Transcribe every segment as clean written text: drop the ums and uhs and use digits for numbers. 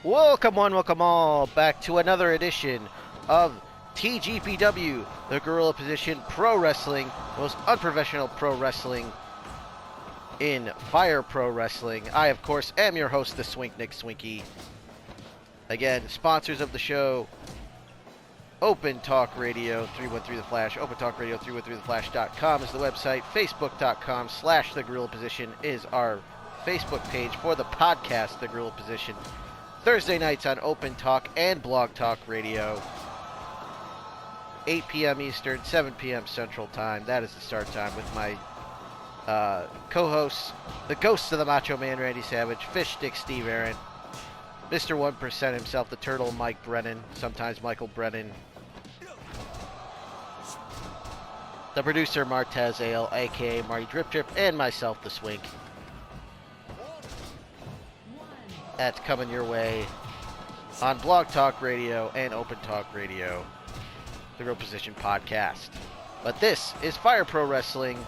Welcome one, welcome all back to another edition of TGPW, the Guerrilla Position Pro Wrestling, most unprofessional pro wrestling in Fire Pro Wrestling. I, of course, am your host, the Swink Nick Swinky. Again, sponsors of the show, Open Talk Radio 313 The Flash, Open Talk Radio 313theflash.com is the website, Facebook.com/The Guerrilla Position is our Facebook page for the podcast, The Guerrilla Position. Thursday nights on Open Talk and Blog Talk Radio, 8 p.m. Eastern, 7 p.m. Central Time. That is the start time with my co-hosts, the ghosts of the Macho Man, Randy Savage, Fish Stick Steve Aaron, Mr. 1% himself, the Turtle, Mike Brennan, sometimes Michael Brennan, the producer, Martez Ale, a.k.a. Marty Drip Drip, and myself, the Swink. That's coming your way on Blog Talk Radio and Open Talk Radio, the Guerrilla Position podcast. But this is Fire Pro Wrestling.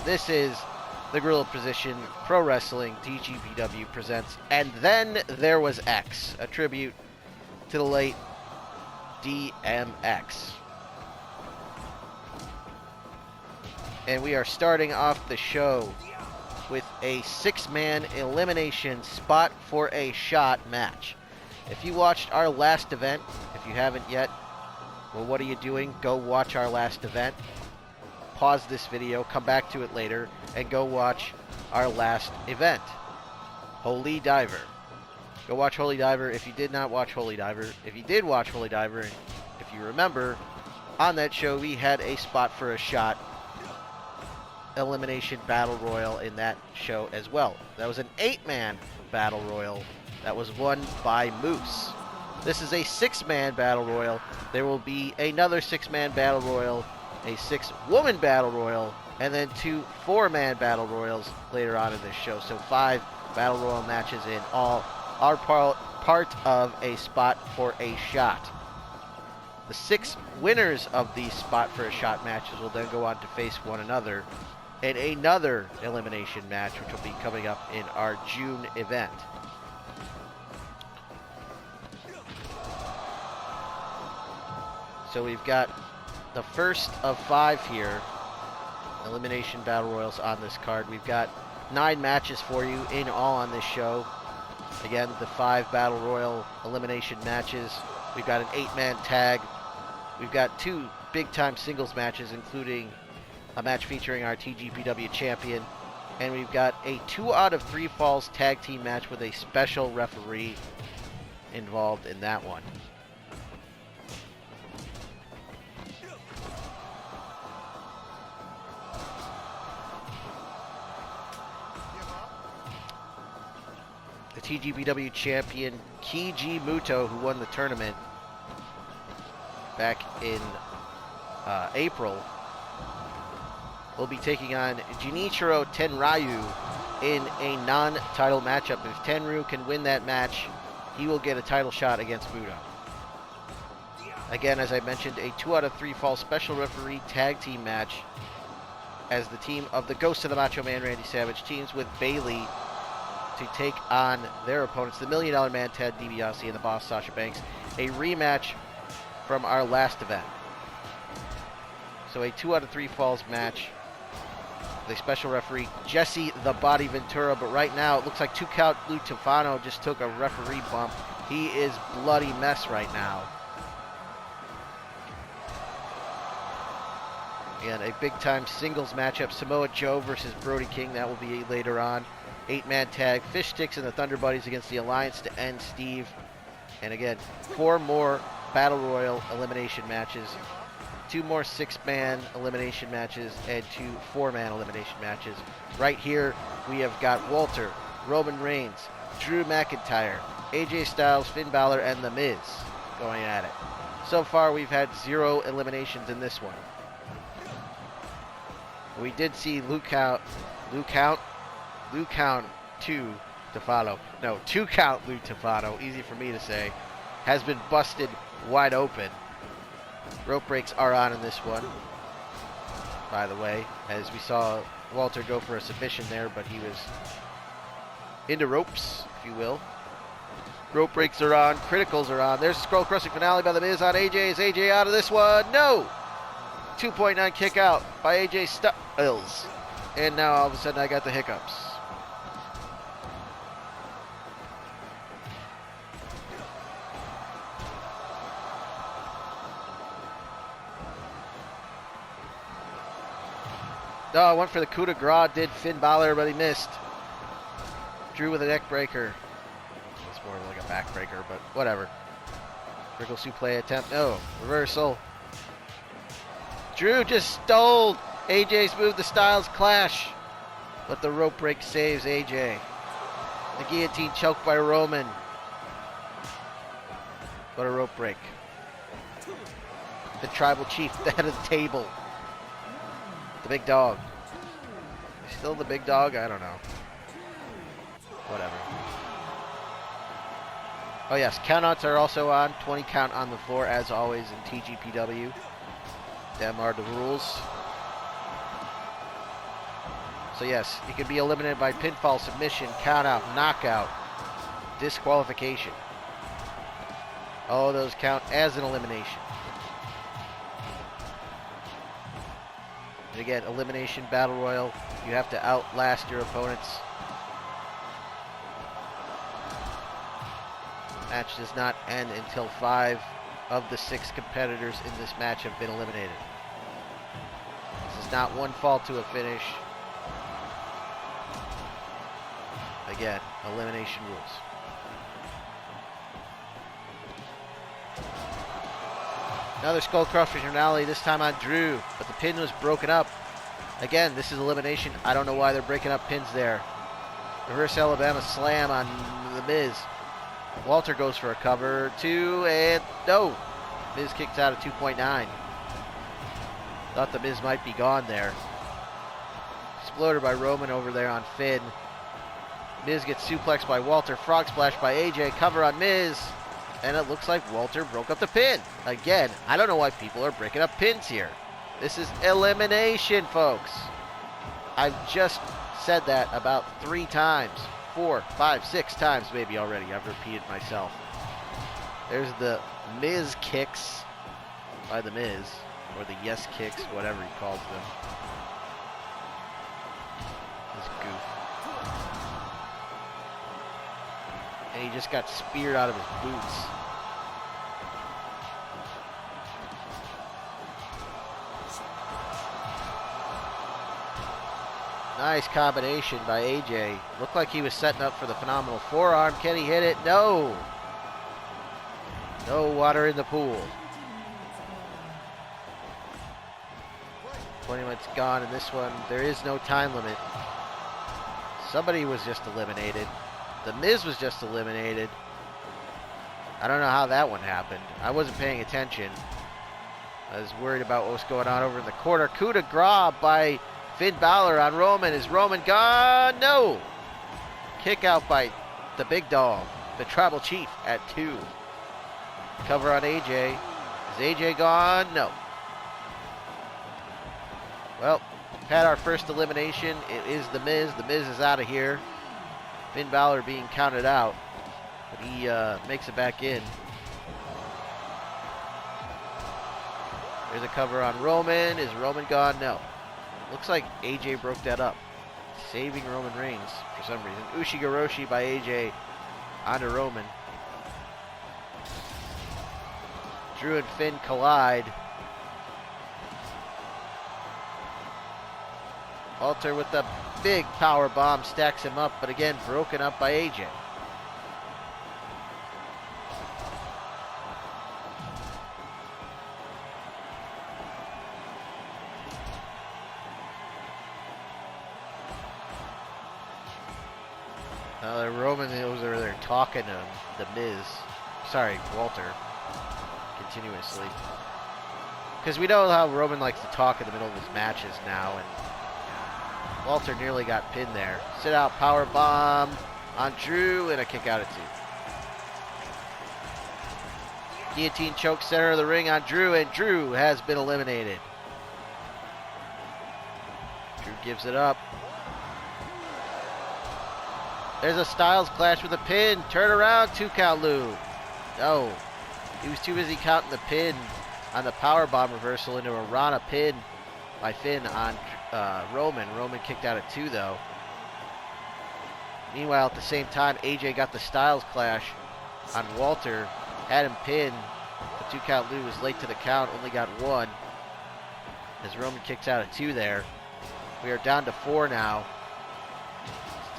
This is the Guerrilla Position Pro Wrestling. TGPW presents And Then There Was X, a tribute to the late DMX. And we are starting off the show with a 6-man elimination spot for a shot match. If you watched our last event, if you haven't yet, well, what are you doing? Go watch our last event. Pause this video, come back to it later, and go watch our last event, Holy Diver. Go watch Holy Diver if you did not watch Holy Diver. If you did watch Holy Diver, if you remember, on that show we had a spot for a shot elimination battle royal in that show as well. That was an 8-man battle royal that was won by Moose. This is a 6-man battle royal. There will be another 6-man battle royal, a 6-woman battle royal, and then 2 4-man battle royals later on in this show. So 5 battle royal matches in all are part of a spot for a shot. The 6 winners of these spot for a shot matches will then go on to face one another in another elimination match, which will be coming up in our June event. So we've got the first of 5 here, elimination battle royals on this card. We've got 9 matches for you in all on this show. Again, the 5 battle royal elimination matches. We've got an 8-man tag. We've got 2 big-time singles matches, including a match featuring our TGPW champion, and we've got a 2 out of 3 falls tag team match with a special referee involved in that one. The TGPW champion Keiji Muto, who won the tournament back in April, will be taking on Junichiro Tenryu in a non-title matchup. If Tenryu can win that match, he will get a title shot against Muto. Again, as I mentioned, a 2 out of 3 fall special referee tag team match as the team of the Ghost of the Macho Man, Randy Savage, teams with Bailey to take on their opponents, the $1 Million Man, Ted DiBiase, and the Boss, Sasha Banks. A rematch from our last event. So a 2 out of 3 falls match. The special referee, Jesse the Body Ventura, but right now it looks like 2 count Lou Tufano just took a referee bump. He is bloody mess right now. And a big-time singles matchup, Samoa Joe versus Brody King. That will be later on. 8-man tag, Fish Sticks and the Thunder Buddies against the Alliance to end Steve. And again, 4 more Battle Royal elimination matches. 2 more 6-man elimination matches and 2 4-man elimination matches. Right here, we have got Walter, Roman Reigns, Drew McIntyre, AJ Styles, Finn Balor, and The Miz going at it. So far, we've had 0 eliminations in this one. We did see Two count Lou Tufano, easy for me to say, has been busted wide open. Rope breaks are on in this one, by the way, as we saw Walter go for a submission there, but he was into ropes, if you will. Rope breaks are on. Criticals are on. There's a scroll crushing finale by The Miz on AJ. Is AJ out of this one? No! 2.9 kick out by AJ Styles. And now all of a sudden I got the hiccups. No, I went for the coup de grace, did Finn Balor, but he missed. Drew with a neck breaker. It's more like a back breaker, but whatever. Vertical suplex attempt. No, reversal. Drew just stole AJ's move, the Styles Clash. But the rope break saves AJ. The guillotine choke by Roman. But a rope break. The tribal chief, the head of the table. The big dog. Is he still the big dog? I don't know. Whatever. Oh yes, countouts are also on. 20 count on the floor as always in TGPW. Them are the rules. So yes, you can be eliminated by pinfall, submission, countout, knockout, disqualification. All those count as an elimination. And again, elimination battle royal. You have to outlast your opponents. Match does not end until 5 of the 6 competitors in this match have been eliminated. This is not one fall to a finish. Again, elimination rules. Another skull crusher finale, this time on Drew, but the pin was broken up. Again, this is elimination. I don't know why they're breaking up pins there. Reverse Alabama slam on The Miz. Walter goes for a cover, 2, and no. Miz kicks out at 2.9. Thought The Miz might be gone there. Exploder by Roman over there on Finn. Miz gets suplexed by Walter, frog splash by AJ, cover on Miz. And it looks like Walter broke up the pin. Again, I don't know why people are breaking up pins here. This is elimination, folks. I've just said that about 3 times. 4, 5, 6 times maybe already. I've repeated myself. There's the Miz kicks by The Miz. Or the yes kicks, whatever he calls them. This goof. And he just got speared out of his boots. Nice combination by AJ. Looked like he was setting up for the phenomenal forearm. Can he hit it? No. No water in the pool. 20 minutes gone in this one. There is no time limit. Somebody was just eliminated. The Miz was just eliminated. I don't know how that one happened. I wasn't paying attention. I was worried about what was going on over in the corner. Coup de grace by Finn Balor on Roman. Is Roman gone? No. Kick out by the big dog, the tribal chief at 2. Cover on AJ. Is AJ gone? No. Well, had our first elimination. It is The Miz. The Miz is out of here. Finn Balor being counted out, but he makes it back in. There's a cover on Roman. Is Roman gone? No. Looks like AJ broke that up, saving Roman Reigns for some reason. Ushigoroshi by AJ onto Roman. Drew and Finn collide. Walter with the big power bomb stacks him up, but again broken up by AJ. Roman was over there talking to The Miz. Sorry, Walter. Continuously. Because we know how Roman likes to talk in the middle of his matches now, and Walter nearly got pinned there. Sit out power bomb on Drew and a kick out at 2. Guillotine choke center of the ring on Drew, and Drew has been eliminated. Drew gives it up. There's a Styles clash with a pin. Turn around, 2-count Lou. No. He was too busy counting the pin on the powerbomb reversal into a Rana pin by Finn on Roman. Roman kicked out at 2, though. Meanwhile, at the same time, AJ got the Styles clash on Walter. Had him pinned. The 2-count Lou was late to the count. Only got 1. As Roman kicks out at 2 there. We are down to 4 now.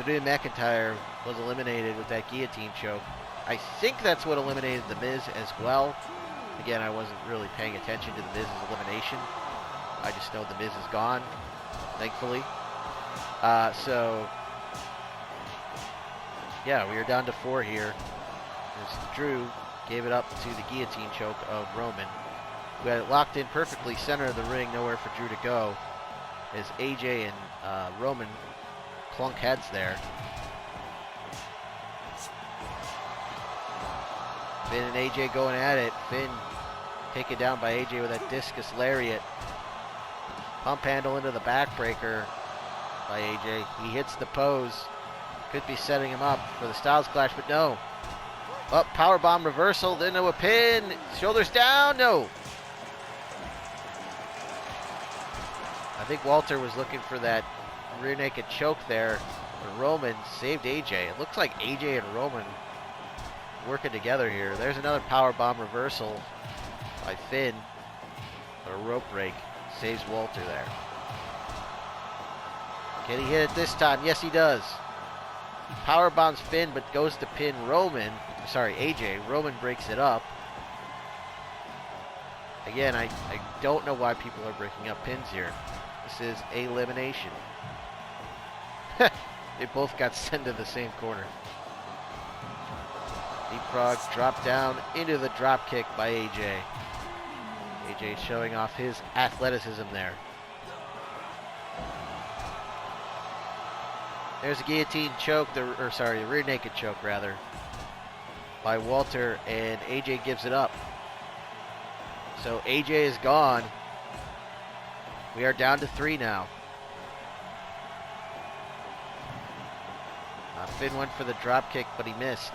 Drew McIntyre was eliminated with that guillotine choke. I think that's what eliminated The Miz as well. Again, I wasn't really paying attention to The Miz's elimination. I just know The Miz is gone, thankfully. So, yeah, we are down to 4 here. As Drew gave it up to the guillotine choke of Roman. We had it locked in perfectly, center of the ring, nowhere for Drew to go. As AJ and Roman clunk heads there. Finn and AJ going at it. Finn taken down by AJ with that discus lariat. Pump handle into the backbreaker by AJ. He hits the pose. Could be setting him up for the Styles clash, but no. Up, powerbomb reversal, then to a pin. Shoulders down, no. I think Walter was looking for that rear naked choke there. But Roman saved AJ. It looks like AJ and Roman working together here. There's another powerbomb reversal by Finn. A rope break saves Walter there. Can he hit it this time? Yes, he does. Powerbombs Finn, but goes to pin Roman. Sorry, AJ. Roman breaks it up. Again, I don't know why people are breaking up pins here. This is elimination. They both got sent to the same corner. Deep frog drop down into the drop kick by AJ. AJ showing off his athleticism there. There's a guillotine choke, the rear naked choke rather, by Walter, and AJ gives it up. So AJ is gone. We are down to 3 now. Finn went for the drop kick, but he missed.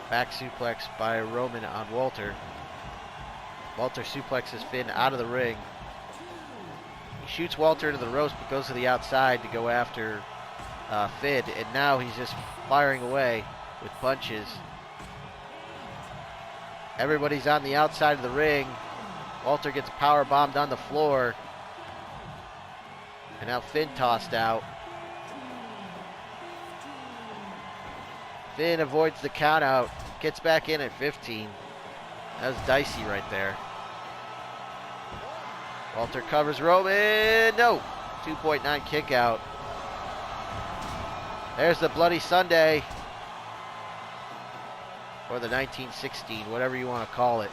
Back suplex by Roman on Walter. Walter suplexes Finn out of the ring. He shoots Walter into the ropes, but goes to the outside to go after Finn, and now he's just firing away with punches. Everybody's on the outside of the ring. Walter gets power bombed on the floor. And now Finn tossed out. Finn avoids the count out. Gets back in at 15. That was dicey right there. Walter covers Roman. No. 2.9 kick out. There's the Bloody Sunday. Or the 1916, whatever you want to call it.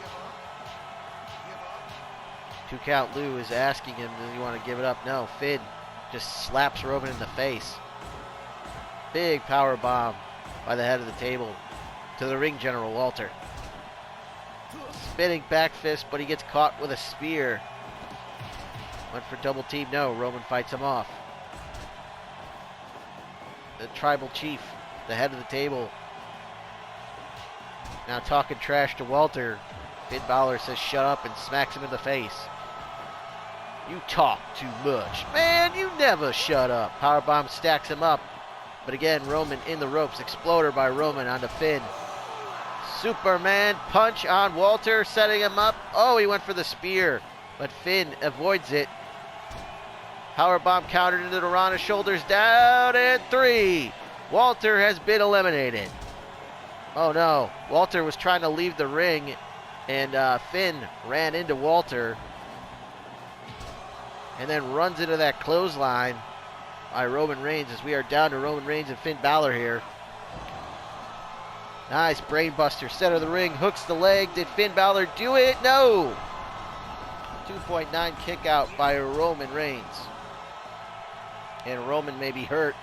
2-count Lou is asking him, does he want to give it up? No, Finn just slaps Roman in the face. Big power bomb by the head of the table to the ring general, Walter. Spinning back fist, but he gets caught with a spear. Went for double team, no, Roman fights him off. The tribal chief, the head of the table, now talking trash to Walter. Finn Balor says shut up and smacks him in the face. You talk too much. Man, you never shut up. Powerbomb stacks him up. But again, Roman in the ropes. Exploder by Roman onto Finn. Superman punch on Walter, setting him up. Oh, he went for the spear, but Finn avoids it. Powerbomb countered into the Rana, shoulders down, and 3. Walter has been eliminated. Oh no, Walter was trying to leave the ring, and Finn ran into Walter. And then runs into that clothesline by Roman Reigns, as we are down to Roman Reigns and Finn Balor here. Nice brainbuster, center of the ring, hooks the leg. Did Finn Balor do it? No! 2.9 kick out by Roman Reigns. And Roman may be hurt.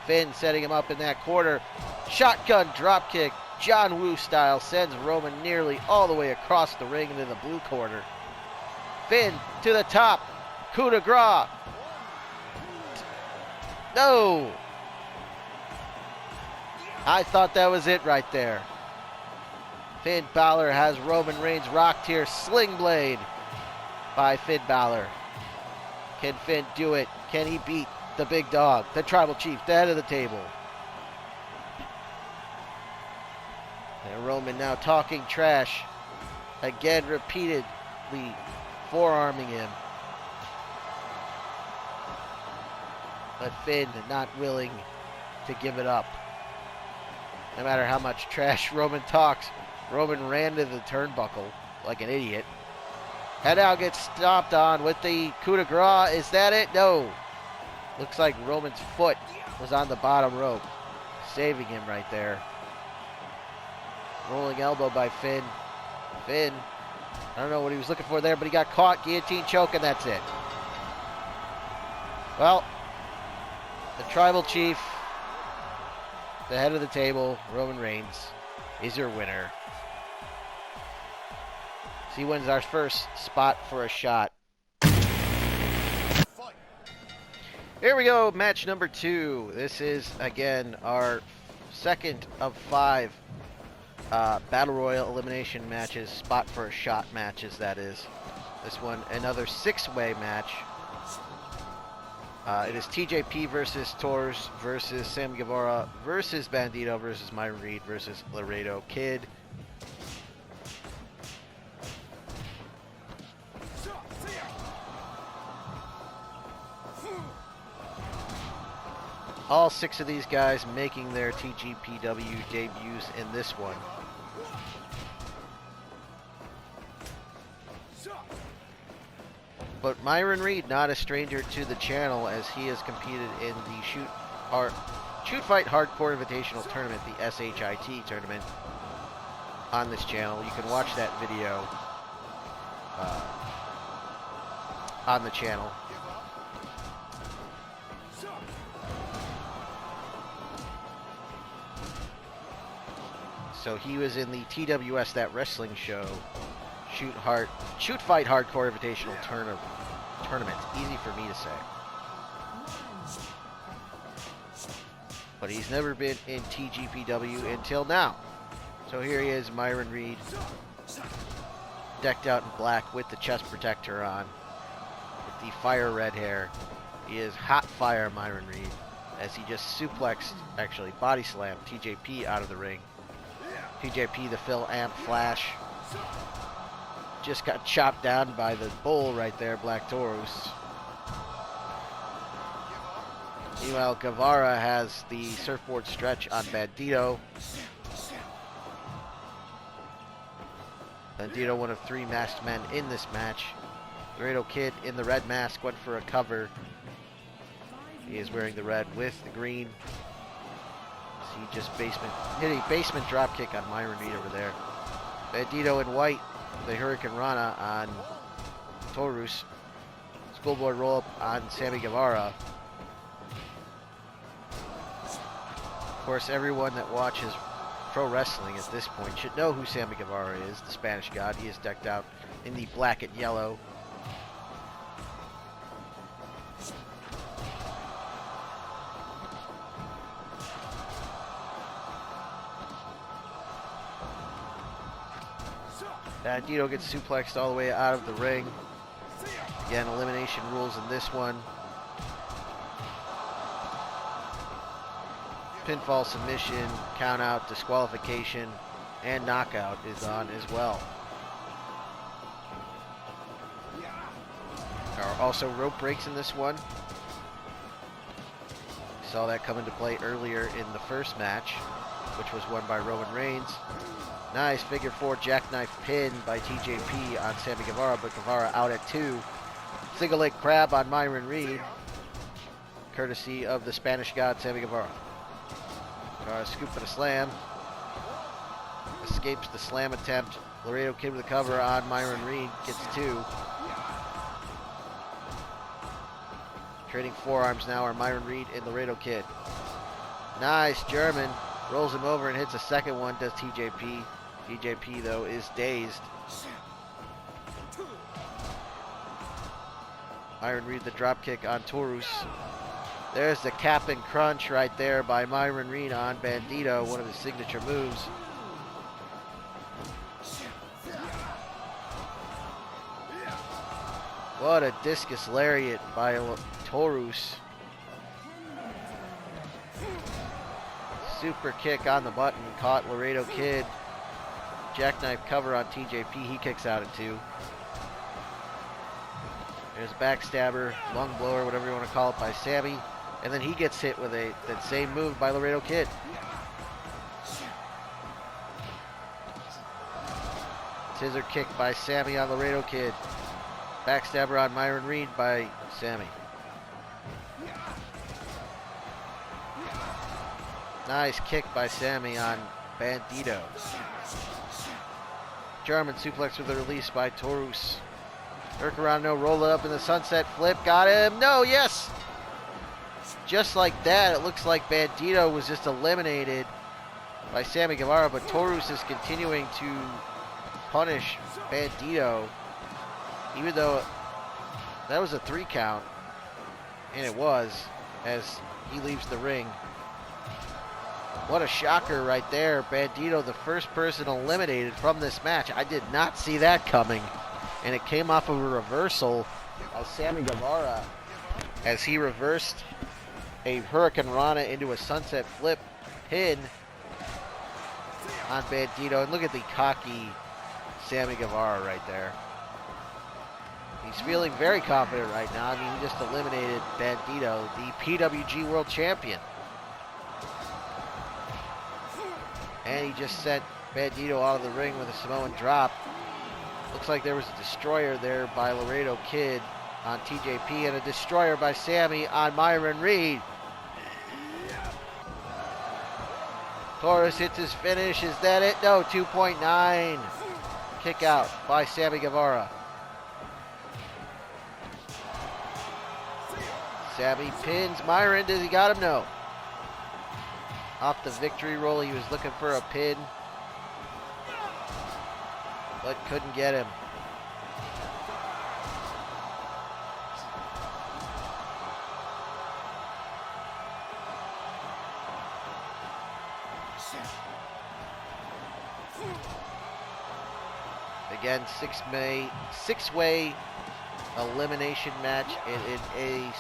Finn setting him up in that corner. Shotgun drop kick, John Woo style, sends Roman nearly all the way across the ring into the blue corner. Finn to the top. Coup de grace. No. I thought that was it right there. Finn Balor has Roman Reigns rocked here. Sling blade by Finn Balor. Can Finn do it? Can he beat the big dog, the tribal chief, the head of the table? And Roman now talking trash. Again, repeatedly forearming him. But Finn not willing to give it up. No matter how much trash Roman talks, Roman ran to the turnbuckle like an idiot. And now gets stomped on with the coup de grace. Is that it? No. Looks like Roman's foot was on the bottom rope. Saving him right there. Rolling elbow by Finn. Finn, I don't know what he was looking for there, but he got caught. Guillotine choke, and that's it. Well, the tribal chief, the head of the table, Roman Reigns, is your winner. He wins our first spot for a shot. Here we go, match number 2. This is, again, our second of 5 Battle Royal elimination matches, spot for a shot matches, that is. This one, another 6-way match. It is TJP versus Taurus versus Sammy Guevara versus Bandido versus Myron Reed versus Laredo Kid. All 6 of these guys making their TGPW debuts in this one. But Myron Reed, not a stranger to the channel, as he has competed in the Shoot Fight Hardcore Invitational Tournament, the SHIT tournament, on this channel. You can watch that video on the channel. So he was in the TWS, that wrestling show, Shoot Fight Hardcore Invitational Tournament. Easy for me to say. But he's never been in TGPW until now. So here he is, Myron Reed, decked out in black with the chest protector on, with the fire red hair. He is hot fire, Myron Reed, as he just suplexed, actually body slammed TJP out of the ring. TJP, the Phil Amp Flash, just got chopped down by the bull right there, Black Taurus. Meanwhile, Guevara has the surfboard stretch on Bandido. Bandido, one of 3 masked men in this match. Laredo Kid in the red mask went for a cover. He is wearing the red with the green. He just hit a basement dropkick on Myron Reed over there. Bandido in white, the Hurricane Rana on Taurus. Schoolboy roll up on Sammy Guevara. Of course, everyone that watches pro wrestling at this point should know who Sammy Guevara is, the Spanish God. He is decked out in the black and yellow. Bandido gets suplexed all the way out of the ring. Again, elimination rules in this one. Pinfall, submission, count out, disqualification, and knockout is on as well. There are also rope breaks in this one. We saw that come into play earlier in the first match, which was won by Roman Reigns. Nice figure 4 jackknife pin by TJP on Sammy Guevara, but Guevara out at 2. Single leg crab on Myron Reed, courtesy of the Spanish God, Sammy Guevara. Guevara scoop for the slam. Escapes the slam attempt. Laredo Kid with a cover on Myron Reed, gets 2. Trading forearms now are Myron Reed and Laredo Kid. Nice German. Rolls him over and hits a second one, does TJP. TJP, though, is dazed. Myron Reed the drop kick on Taurus. There's the cap and crunch right there by Myron Reed on Bandido, one of his signature moves. What a discus lariat by Taurus. Super kick on the button, caught Laredo Kid. Jackknife cover on TJP, he kicks out at 2. There's a backstabber, lung blower, whatever you want to call it, by Sammy. And then he gets hit with that same move by Laredo Kid. Scissor kick by Sammy on Laredo Kid. Backstabber on Myron Reed by Sammy. Nice kick by Sammy on Bandido. German suplex with a release by Taurus. Hurricanrana roll it up in the sunset flip. Got him. No, yes. Just like that, it looks like Bandido was just eliminated by Sammy Guevara, but Taurus is continuing to punish Bandido, even though that was a 3 count, and it was, as he leaves the ring. What a shocker right there. Bandido, the first person eliminated from this match. I did not see that coming, and it came off of a reversal of Sammy Guevara as he reversed a Hurricanrana into a sunset flip pin on Bandido. And look at the cocky Sammy Guevara right there. He's feeling very confident right now. I mean, he just eliminated Bandido, the PWG World Champion. And he just sent Bandido out of the ring with a Samoan drop. Looks like there was a destroyer there by Laredo Kid on TJP and a destroyer by Sammy on Myron Reed. Taurus hits his finish. Is that it? No, 2.9. Kick out by Sammy Guevara. Sammy pins Myron. Does he got him? No. Off the victory roll, he was looking for a pin, but couldn't get him. Again, six-way elimination match in a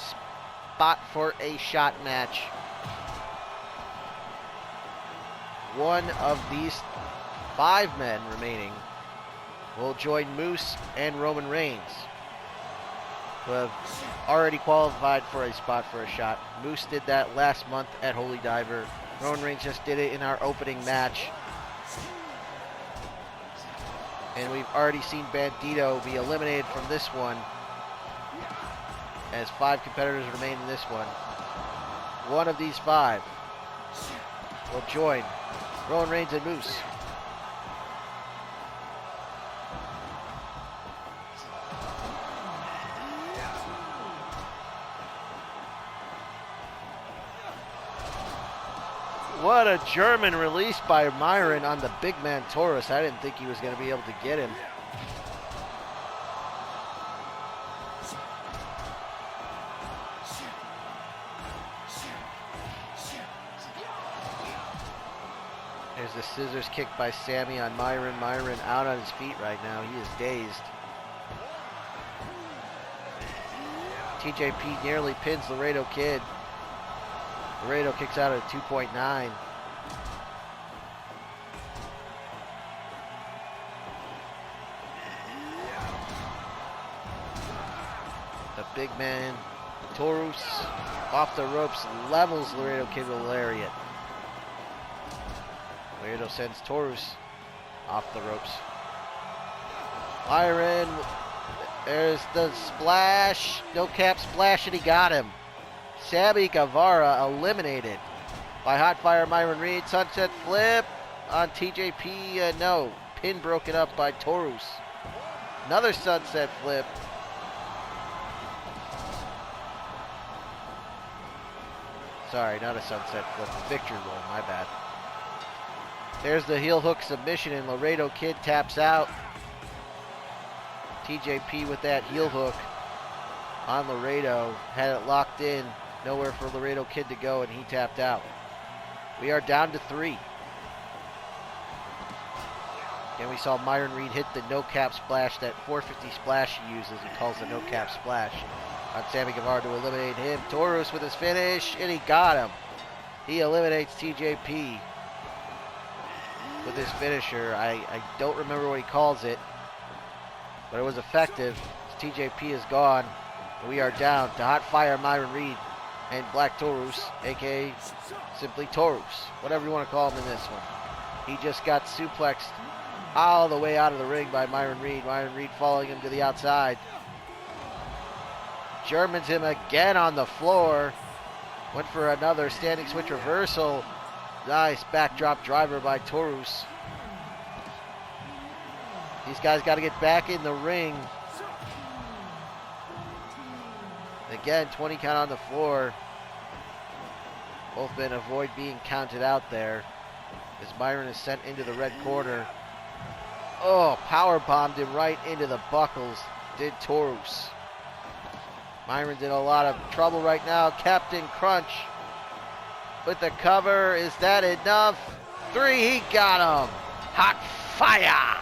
spot for a shot match. One of these 5 men remaining will join Moose and Roman Reigns, who have already qualified for a spot for a shot. Moose did that last month at Holy Diver. Roman Reigns just did it in our opening match. And we've already seen Bandido be eliminated from this one, as 5 competitors remain in this one. One of these 5 will join Roman Reigns and Moose. What a German release by Myron on the big man Taurus. I didn't think he was going to be able to get him. There's the scissors kick by Sammy on Myron. Myron out on his feet right now. He is dazed. TJP nearly pins Laredo Kid. Laredo kicks out at 2.9. The big man, Taurus, off the ropes, levels Laredo Kid with a lariat. Laredo sends Taurus off the ropes. Myron, there's the splash. No cap splash, and he got him. Sammy Guevara eliminated by Hot Fire Myron Reed. Sunset flip on TJP. No. Pin broken up by Taurus. Another sunset flip. Sorry, not a sunset flip. A victory roll. My bad. There's the heel hook submission, and Laredo Kid taps out. TJP with that heel hook on Laredo. Had it locked in. nowhere for Laredo Kid to go, and he tapped out. We are down to 3. And we saw Myron Reed hit the no-cap splash, that 450 splash he uses. He calls the no-cap splash on Sammy Guevara to eliminate him. Taurus with his finish, and he got him. He eliminates TJP with his finisher. I don't remember what he calls it, but it was effective. TJP is gone. We are down to Hot Fire Myron Reed and Black Taurus, a.k.a. simply Taurus, whatever you want to call him in this one. He just got suplexed all the way out of the ring by Myron Reed. Myron Reed following him to the outside. Germans him again on the floor. Went for another standing switch reversal. Nice backdrop driver by Taurus. These guys got to get back in the ring. Again, 20 count on the floor. Both men avoid being counted out there as Myron is sent into the red corner. Oh, power bombed him right into the buckles, did Taurus. Myron's in a lot of trouble right now. Captain Crunch with the cover. Is that enough? 3, he got him. Hot fire.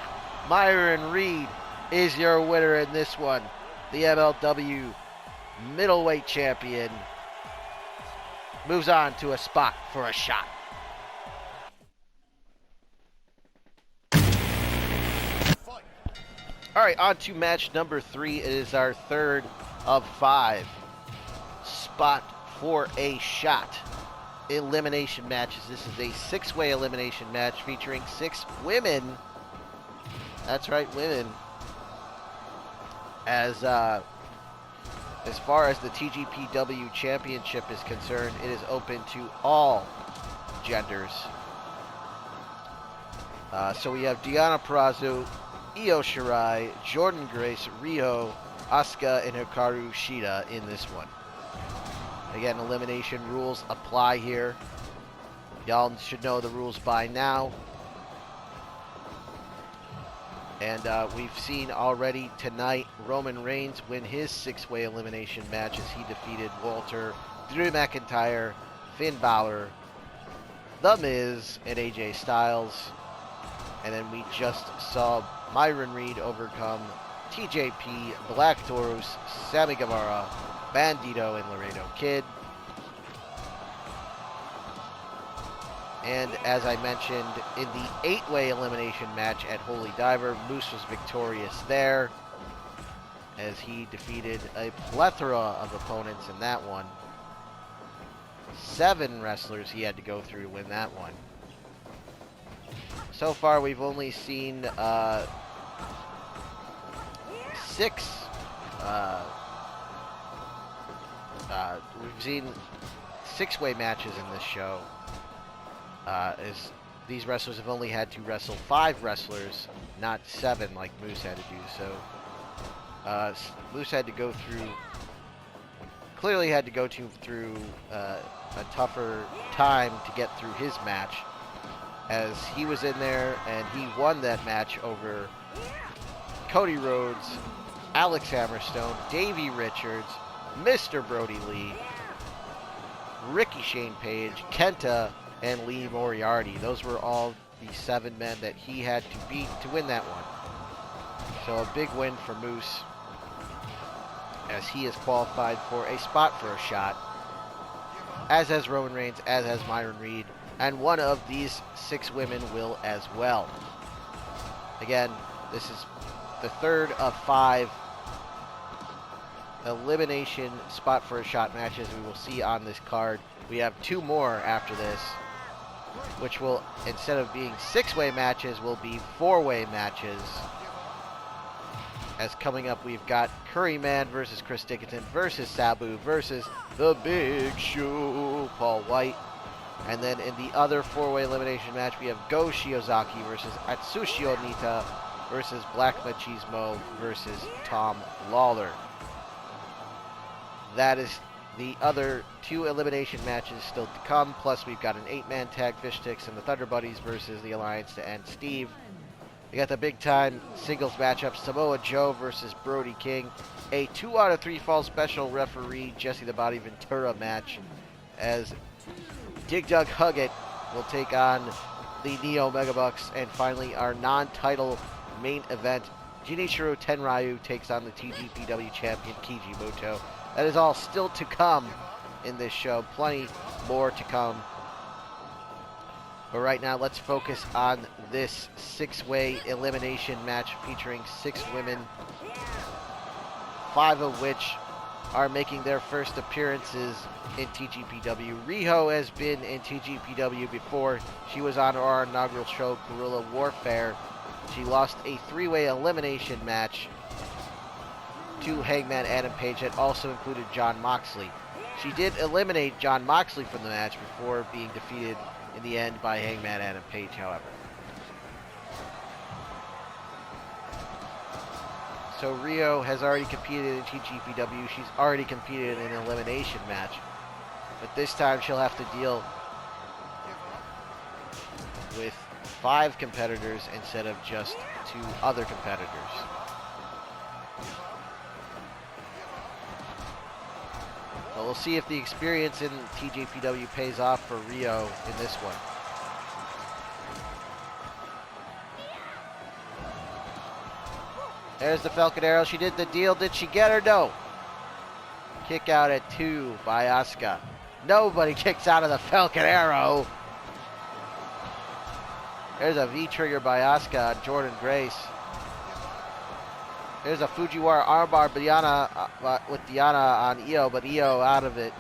Myron Reed is your winner in this one. The MLW middleweight champion moves on to a spot for a shot. All right, on to match number 3. It is our third of 5 spot for a shot elimination matches. This is a 6-way elimination match featuring 6 women. That's right, women. As far as the TGPW championship is concerned, it is open to all genders. So we have Deonna Purrazzo, Io Shirai, Jordynne Grace, Riho, Asuka, and Hikaru Shida in this one. Again, elimination rules apply here. Y'all should know the rules by now. And we've seen already tonight Roman Reigns win his 6-way elimination match as he defeated Walter, Drew McIntyre, Finn Balor, The Miz, and AJ Styles. And then we just saw Myron Reed overcome TJP, Black Taurus, Sammy Guevara, Bandido, and Laredo Kid. And as I mentioned, in the 8-way elimination match at Holy Diver, Moose was victorious there as he defeated a plethora of opponents in that one. 7 wrestlers he had to go through to win that one. So far, we've only seen 6. We've seen 6-way matches in this show. As these wrestlers have only had to wrestle 5 wrestlers, not 7 like Moose had to do. So Moose had to go through, clearly had to go through a tougher time to get through his match, as he was in there and he won that match over Cody Rhodes, Alex Hammerstone, Davey Richards, Mr. Brody Lee, Ricky Shane Page, Kenta, and Lee Moriarty. Those were all the 7 men that he had to beat to win that one. So a big win for Moose, as he is qualified for a spot for a shot, as has Roman Reigns, as has Myron Reed, and one of these 6 women will as well. Again, this is the third of 5 elimination spot for a shot matches we will see on this card. We have 2 more after this, which will, instead of being 6-way matches, will be 4-way matches. As coming up, we've got Curryman versus Chris Dickinson versus Sabu versus The Big Show, Paul White. And then in the other 4-way elimination match, we have Go Shiozaki versus Atsushi Onita versus Black Machismo versus Tom Lawlor. That is the other 2 elimination matches still to come. Plus, we've got an 8-man tag, Fish Sticks and the Thunder Buddies versus the Alliance to end Steve, We got the big-time singles matchup, Samoa Joe versus Brody King. A 2 out of 3 fall special referee, Jesse the Body Ventura match, as Dig Dug Huggett will take on the Neo Megabucks. And finally, our non-title main event, Junichiro Tenryu takes on the TGPW champion, Keiji Muto. That is all still to come in this show. Plenty more to come. But right now, let's focus on this 6-way elimination match featuring 6 women, 5 of which are making their first appearances in TGPW. Riho has been in TGPW before. She was on our inaugural show, Guerrilla Warfare. She lost a 3-way elimination match to Hangman Adam Page that also included Jon Moxley. She did eliminate Jon Moxley from the match before being defeated in the end by Hangman Adam Page, however. So Riho has already competed in TGPW. She's already competed in an elimination match. But this time she'll have to deal with 5 competitors instead of just 2 other competitors. But we'll see if the experience in TGPW pays off for Riho in this one. There's the Falcon Arrow. She did the deal. Did she get her? No. Kick out at 2 by Asuka. Nobody kicks out of the Falcon Arrow. There's a V-trigger by Asuka on Jordynne Grace. There's a Fujiwara armbar with Deonna on Io, but Io out of it.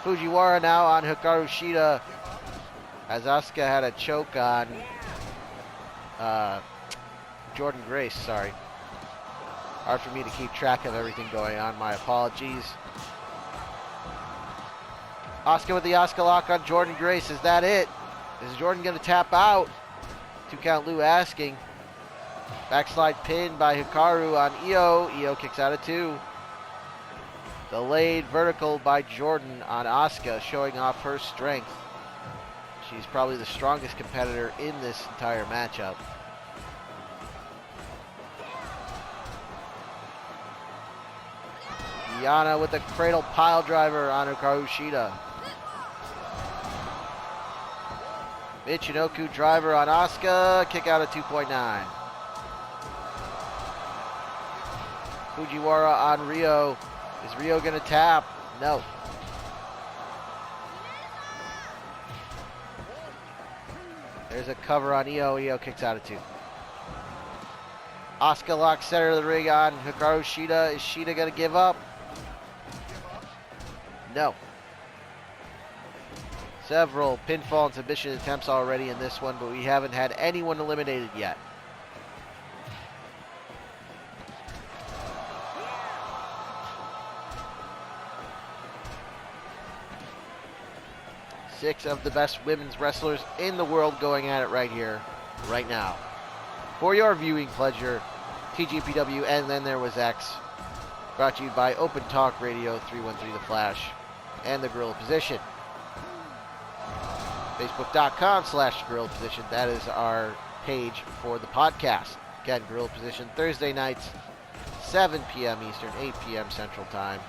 Fujiwara now on Hikaru Shida, as Asuka had a choke on Jordynne Grace, sorry. Hard for me to keep track of everything going on, my apologies. Asuka with the Asuka lock on Jordynne Grace, is that it? Is Jordynne going to tap out? 2 count Lou asking. Backslide pin by Hikaru on Io. Io kicks out at 2. Delayed vertical by Jordynne on Asuka, showing off her strength. She's probably the strongest competitor in this entire matchup. Deonna with the cradle pile driver on Hikaru Shida. Michinoku driver on Asuka, kick out at 2.9. Fujiwara on Riho. Is Riho gonna tap? No. There's a cover on Io. Io kicks out at 2. Asuka locks center of the ring on Hikaru Shida. Is Shida gonna give up? No. Several pinfall and submission attempts already in this one, but we haven't had anyone eliminated yet. Six of the best women's wrestlers in the world going at it right here, right now. For your viewing pleasure, TGPW and Then There Was X, brought to you by Open Talk Radio 313 The Flash and the Guerrilla Position. Facebook.com/Guerrilla Position. That is our page for the podcast. Again, Guerrilla Position, Thursday nights, 7 p.m. Eastern, 8 p.m. Central Time.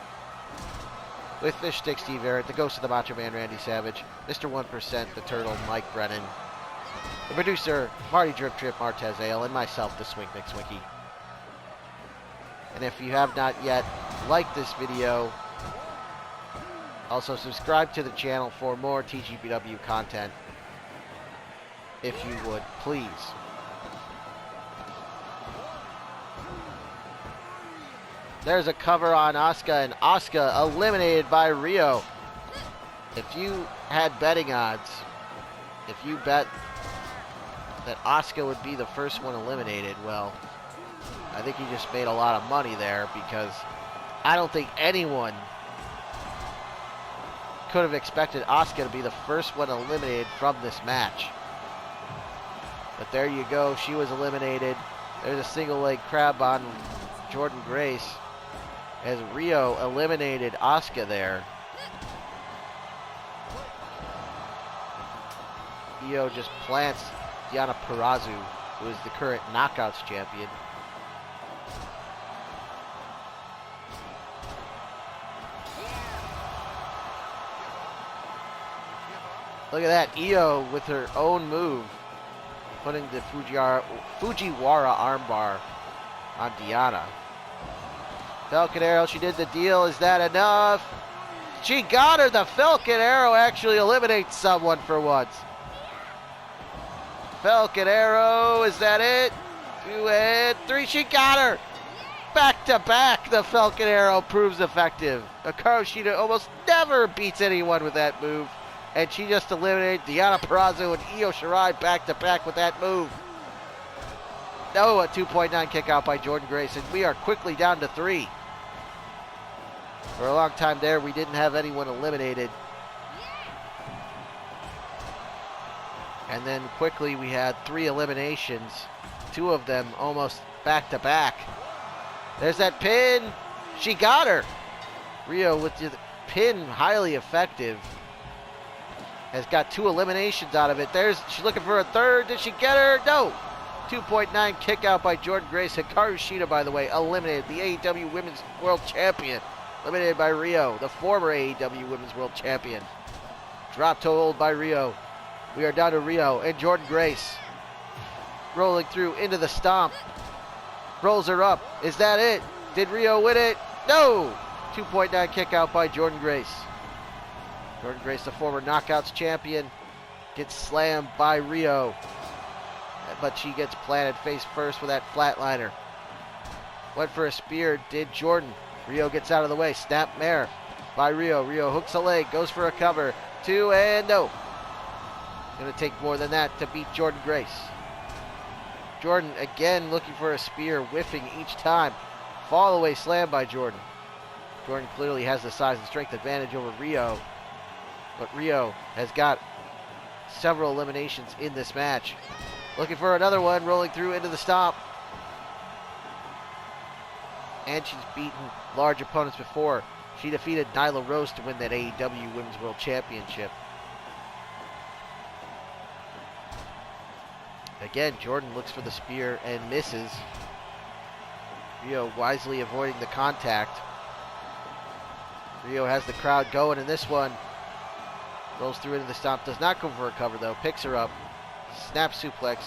With Fish Stick Steve Barrett, the Ghost of the Macho Man Randy Savage, Mr. 1%, the Turtle Mike Brennan, the producer Marty Drip Trip Martez Ale, and myself, the Swink McSwinky. And if you have not yet liked this video, also subscribe to the channel for more TGPW content, if you would, please. There's a cover on Asuka, and Asuka eliminated by Riho. If you had betting odds, if you bet that Asuka would be the first one eliminated, well, I think you just made a lot of money there, because I don't think anyone could have expected Asuka to be the first one eliminated from this match. But there you go, she was eliminated. There's a single leg crab on Jordynne Grace as Riho eliminated Asuka there. Io just plants Deonna Purrazzo, who is the current Knockouts champion. Look at that, Io with her own move, putting the Fujiwara armbar on Deonna. Falcon Arrow, she did the deal. Is that enough? She got her. The Falcon Arrow actually eliminates someone for once. Falcon Arrow, is that it? 2 and 3, she got her. Back to back, the Falcon Arrow proves effective. Hikaru Shida almost never beats anyone with that move. And she just eliminated Deonna Purrazzo and Io Shirai back to back with that move. No, a 2.9 kick out by Jordynne Grace, and we are quickly down to 3. For a long time there, we didn't have anyone eliminated. And then quickly we had 3 eliminations, 2 of them almost back to back. There's that pin. She got her. Riho with the pin, highly effective. Has got 2 eliminations out of it. She's looking for a third. Did she get her? No. 2.9 kick out by Jordynne Grace. Hikaru Shida, by the way, eliminated, the AEW Women's World Champion. Eliminated by Riho, the former AEW Women's World Champion. Drop toe hold by Riho. We are down to Riho and Jordynne Grace. Rolling through into the stomp. Rolls her up. Is that it? Did Riho win it? No! 2.9 kick out by Jordynne Grace. Jordynne Grace, the former Knockouts champion, gets slammed by Riho. But she gets planted face first with that flatliner. Went for a spear, did Jordynne. Riho gets out of the way. Snap mare by Riho. Riho hooks a leg, goes for a cover. 2 and no. Gonna take more than that to beat Jordynne Grace. Jordynne again looking for a spear, whiffing each time. Fall away slam by Jordynne. Jordynne clearly has the size and strength advantage over Riho. But Riho has got several eliminations in this match. Looking for another one, rolling through into the stomp. And she's beaten large opponents before. She defeated Nyla Rose to win that AEW Women's World Championship. Again, Jordynne looks for the spear and misses. Riho wisely avoiding the contact. Riho has the crowd going in this one. Rolls through into the stomp. Does not go for a cover though. Picks her up. Snap suplex.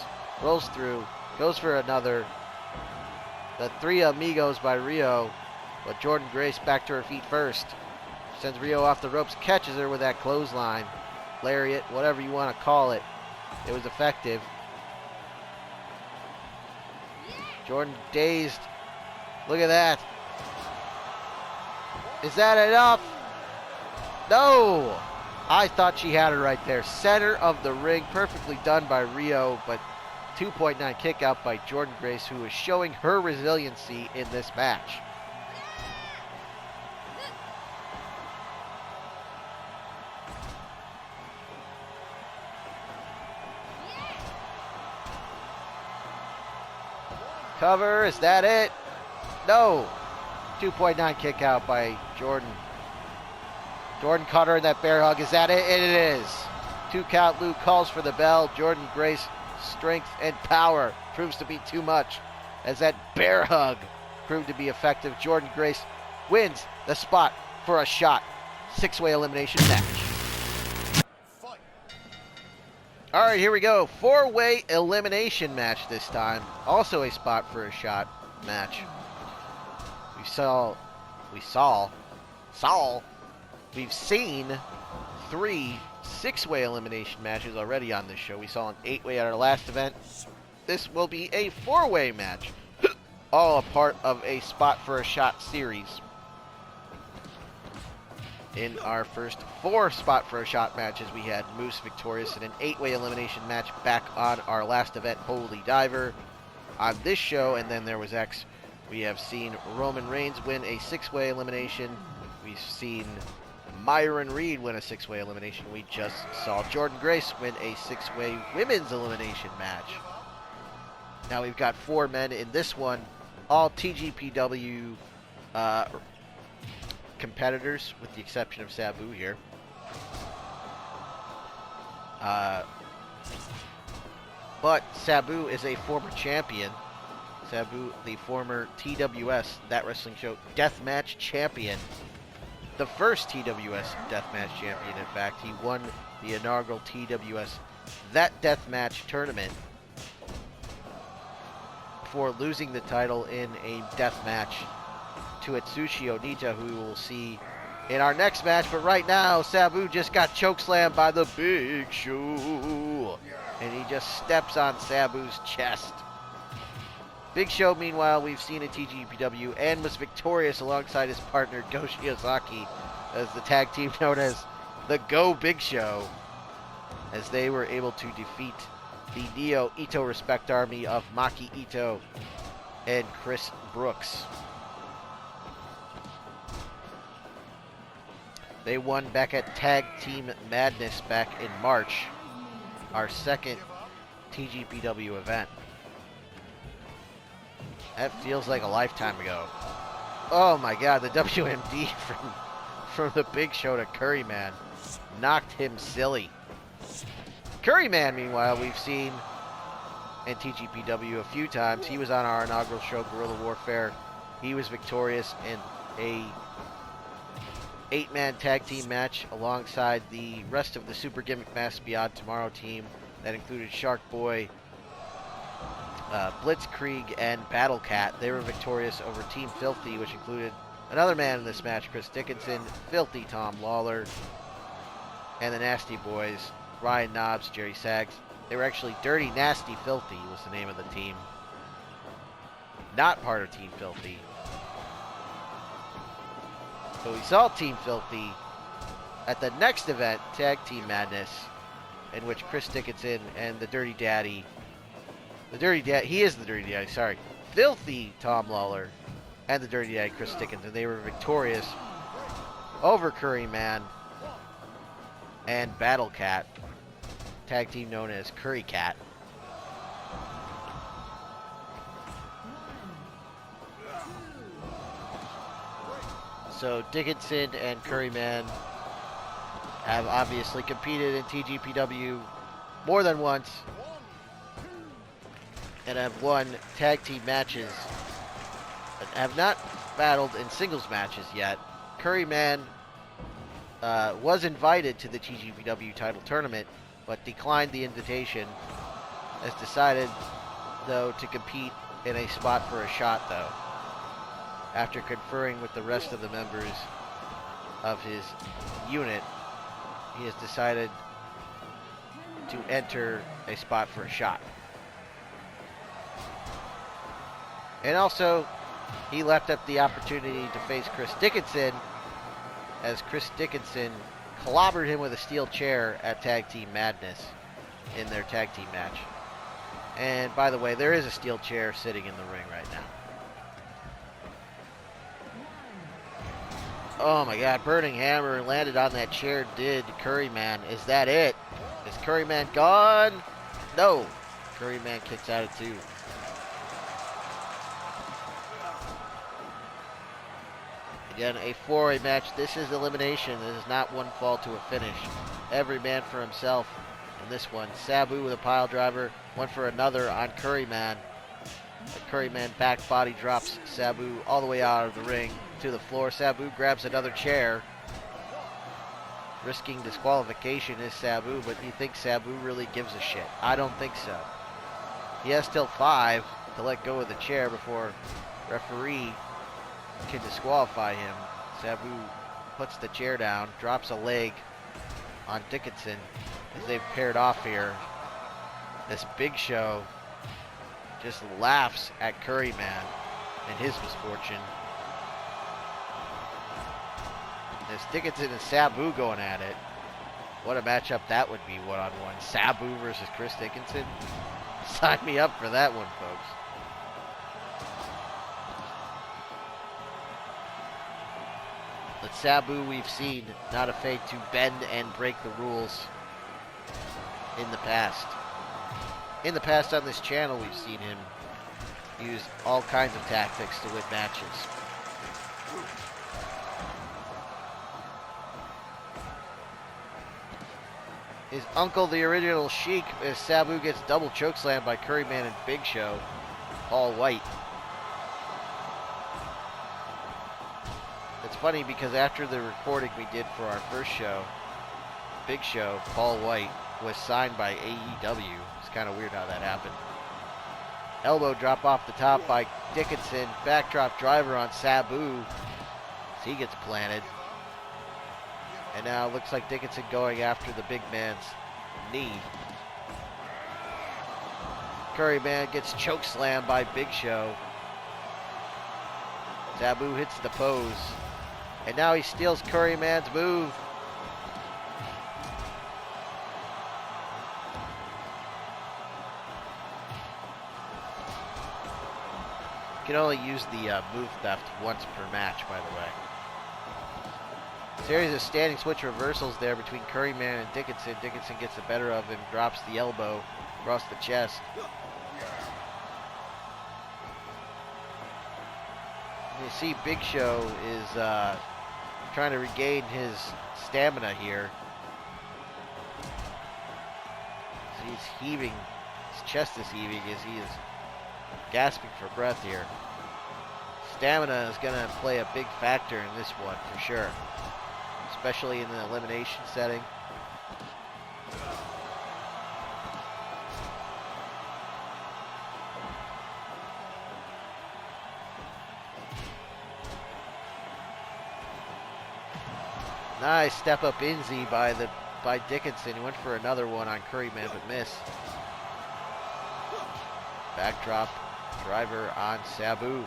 Rolls through. Goes for another. The 3 amigos by Riho. But Jordynne Grace back to her feet first. Sends Riho off the ropes. Catches her with that clothesline. Lariat. Whatever you want to call it. It was effective. Jordynne dazed. Look at that. Is that enough? No! I thought she had her right there. Center of the ring. Perfectly done by Riho, but 2.9 kick out by Jordynne Grace, who is showing her resiliency in this match. Cover, is that it? No. 2.9 kick out by Jordynne. Jordynne caught her in that bear hug. Is that it? It is. 2 count. Luke calls for the bell. Jordynne Grace, strength and power proves to be too much as that bear hug proved to be effective. Jordynne Grace wins the spot for a shot. 6-way elimination match. All right, here we go. 4-way elimination match this time. Also a spot for a shot match. We've seen 3 6-way elimination matches already on this show. We saw an 8-way at our last event. This will be a 4-way match. All a part of a spot for a shot series. In our first 4 spot for a shot matches, we had Moose victorious in an 8-way elimination match back on our last event, Holy Diver. On this show, and then there was X, we have seen Roman Reigns win a 6-way elimination. We've seen Myron Reed win a 6-way elimination. We just saw Jordynne Grace win a 6-way women's elimination match. Now we've got 4 men in this one, all TGPW competitors, with the exception of Sabu here. But Sabu is a former champion. Sabu, the former TWS, That Wrestling Show, Deathmatch champion. The first TWS Deathmatch champion, in fact. He won the inaugural TWS That Deathmatch tournament before losing the title in a deathmatch to Atsushi Onita, who we will see in our next match. But right now, Sabu just got chokeslammed by the Big Show. And he just steps on Sabu's chest. Big Show, meanwhile, we've seen in TGPW and was victorious alongside his partner, Go Shiozaki, as the tag team known as the Go Big Show, as they were able to defeat the Neo Ito Respect Army of Maki Ito and Chris Brooks. They won back at Tag Team Madness back in March, our second TGPW event. That feels like a lifetime ago. Oh my god, the WMD from the Big Show to Curryman knocked him silly. Curryman, meanwhile, we've seen in TGPW a few times. He was on our inaugural show, Guerrilla Warfare. He was victorious in a 8-man tag team match alongside the rest of the Super Gimmick Mass Beyond Tomorrow team that included Shark Boy, Blitzkrieg, and Battle Cat. They were victorious over Team Filthy, which included another man in this match, Chris Dickinson, Filthy Tom Lawlor, and the Nasty Boys, Ryan Knobs, Jerry Sags. They were actually Dirty Nasty Filthy was the name of the team. Not part of Team Filthy. So we saw Team Filthy at the next event, Tag Team Madness, in which Chris Dickinson and the Dirty Daddy, he is the Dirty Daddy, sorry, Filthy Tom Lawlor and the Dirty Daddy Chris Dickinson, they were victorious over Curryman and Battle Cat, tag team known as Curry Cat. So Dickinson and Curryman have obviously competed in TGPW more than once and have won tag team matches, but have not battled in singles matches yet. Curryman was invited to the TGPW title tournament, but declined the invitation. Has decided, though, to compete in a spot for a shot, though. After conferring with the rest of the members of his unit, he has decided to enter a spot for a shot. And also, he left up the opportunity to face Chris Dickinson, as Chris Dickinson clobbered him with a steel chair at Tag Team Madness in their tag team match. And by the way, there is a steel chair sitting in the ring right now. Oh my god, Burning Hammer landed on that chair, did Curryman. Is that it? Is Curryman gone? No. Curryman kicks out at 2. Again, a 4-way match. This is elimination. This is not one fall to a finish. Every man for himself in this one. Sabu with a pile driver. One for another on Curryman. The Curryman back body drops Sabu all the way out of the ring to the floor. Sabu grabs another chair. Risking disqualification is Sabu, but you think Sabu really gives a shit? I don't think so. He has till 5 to let go of the chair before referee can disqualify him. Sabu puts the chair down, drops a leg on Dickinson as they've paired off here. This Big Show just laughs at Curryman and his misfortune. There's Dickinson and Sabu going at it. What a matchup that would be, one-on-one. Sabu versus Chris Dickinson. Sign me up for that one, folks. But Sabu, we've seen, not afraid to bend and break the rules in the past. In the past on this channel, we've seen him use all kinds of tactics to win matches. his uncle, the original Sheik, as Sabu gets double chokeslammed by Curryman and Big Show. Paul White. It's funny because after the recording we did for our first show, Big Show, Paul White, was signed by AEW. It's kind of weird how that happened. Elbow drop off the top by Dickinson. Backdrop driver on Sabu. He gets planted. And now it looks like Dickinson going after the big man's knee. Curryman gets chokeslammed by Big Show. Sabu hits the pose. And now he steals Curryman's move. You can only use the move theft once per match, by the way. Series of standing switch reversals there between Curryman and Dickinson. Dickinson gets the better of him, drops the elbow across the chest. You see Big Show is trying to regain his stamina here. So he's heaving, his chest is heaving as he is gasping for breath here. Stamina is going to play a big factor in this one for sure, especially in the elimination setting. Nice step up Inzi by Dickinson. He went for another one on Curryman but missed. Backdrop driver on Sabu.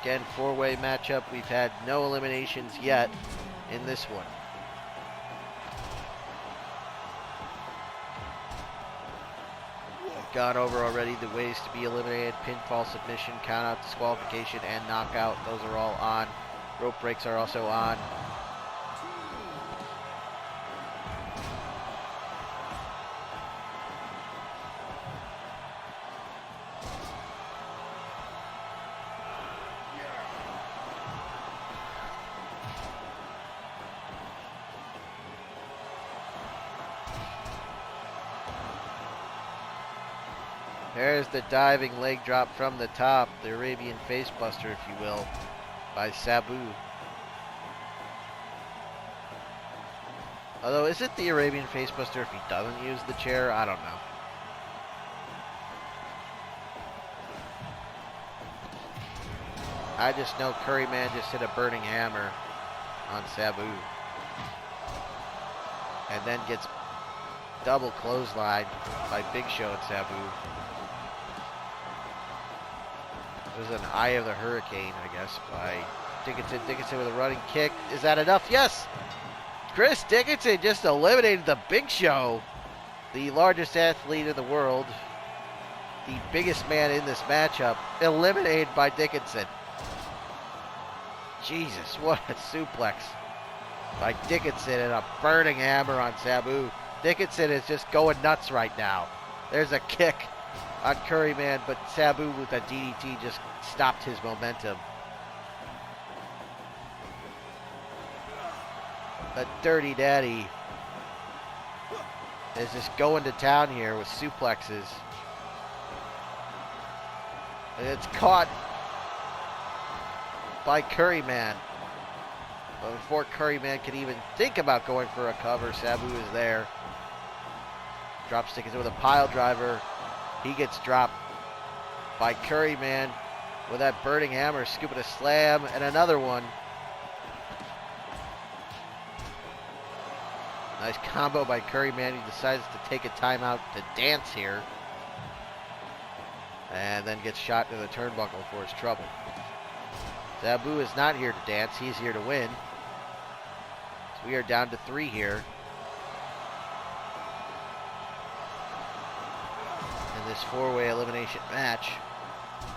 Again, four-way matchup. We've had no eliminations yet in this one. We've gone over already the ways to be eliminated: pinfall, submission, countout, disqualification, and knockout. Those are all on. Rope breaks are also on. There's the diving leg drop from the top, the Arabian facebuster, if you will, by Sabu. Although, is it the Arabian facebuster if he doesn't use the chair? I don't know. I just know Curryman just hit a burning hammer on Sabu. And then gets double clothesline by Big Show and Sabu. It was an Eye of the Hurricane, I guess, by Dickinson. Dickinson with a running kick. Is that enough? Yes! Chris Dickinson just eliminated the Big Show, the largest athlete in the world, the biggest man in this matchup, eliminated by Dickinson. Jesus, what a suplex by Dickinson and a burning hammer on Sabu. Dickinson is just going nuts right now. There's a kick on Curryman, but Sabu with a DDT just stopped his momentum. The Dirty Daddy is just going to town here with suplexes. And it's caught by Curryman. But before Curryman can even think about going for a cover, Sabu is there. Drops Dickinson with a pile driver. He gets dropped by Curryman with that burning hammer, scooping a slam, and another one. Nice combo by Curryman. He decides to take a timeout to dance here. And then gets shot into the turnbuckle for his trouble. Sabu is not here to dance. He's here to win. So we are down to 3 here. This 4-way elimination match.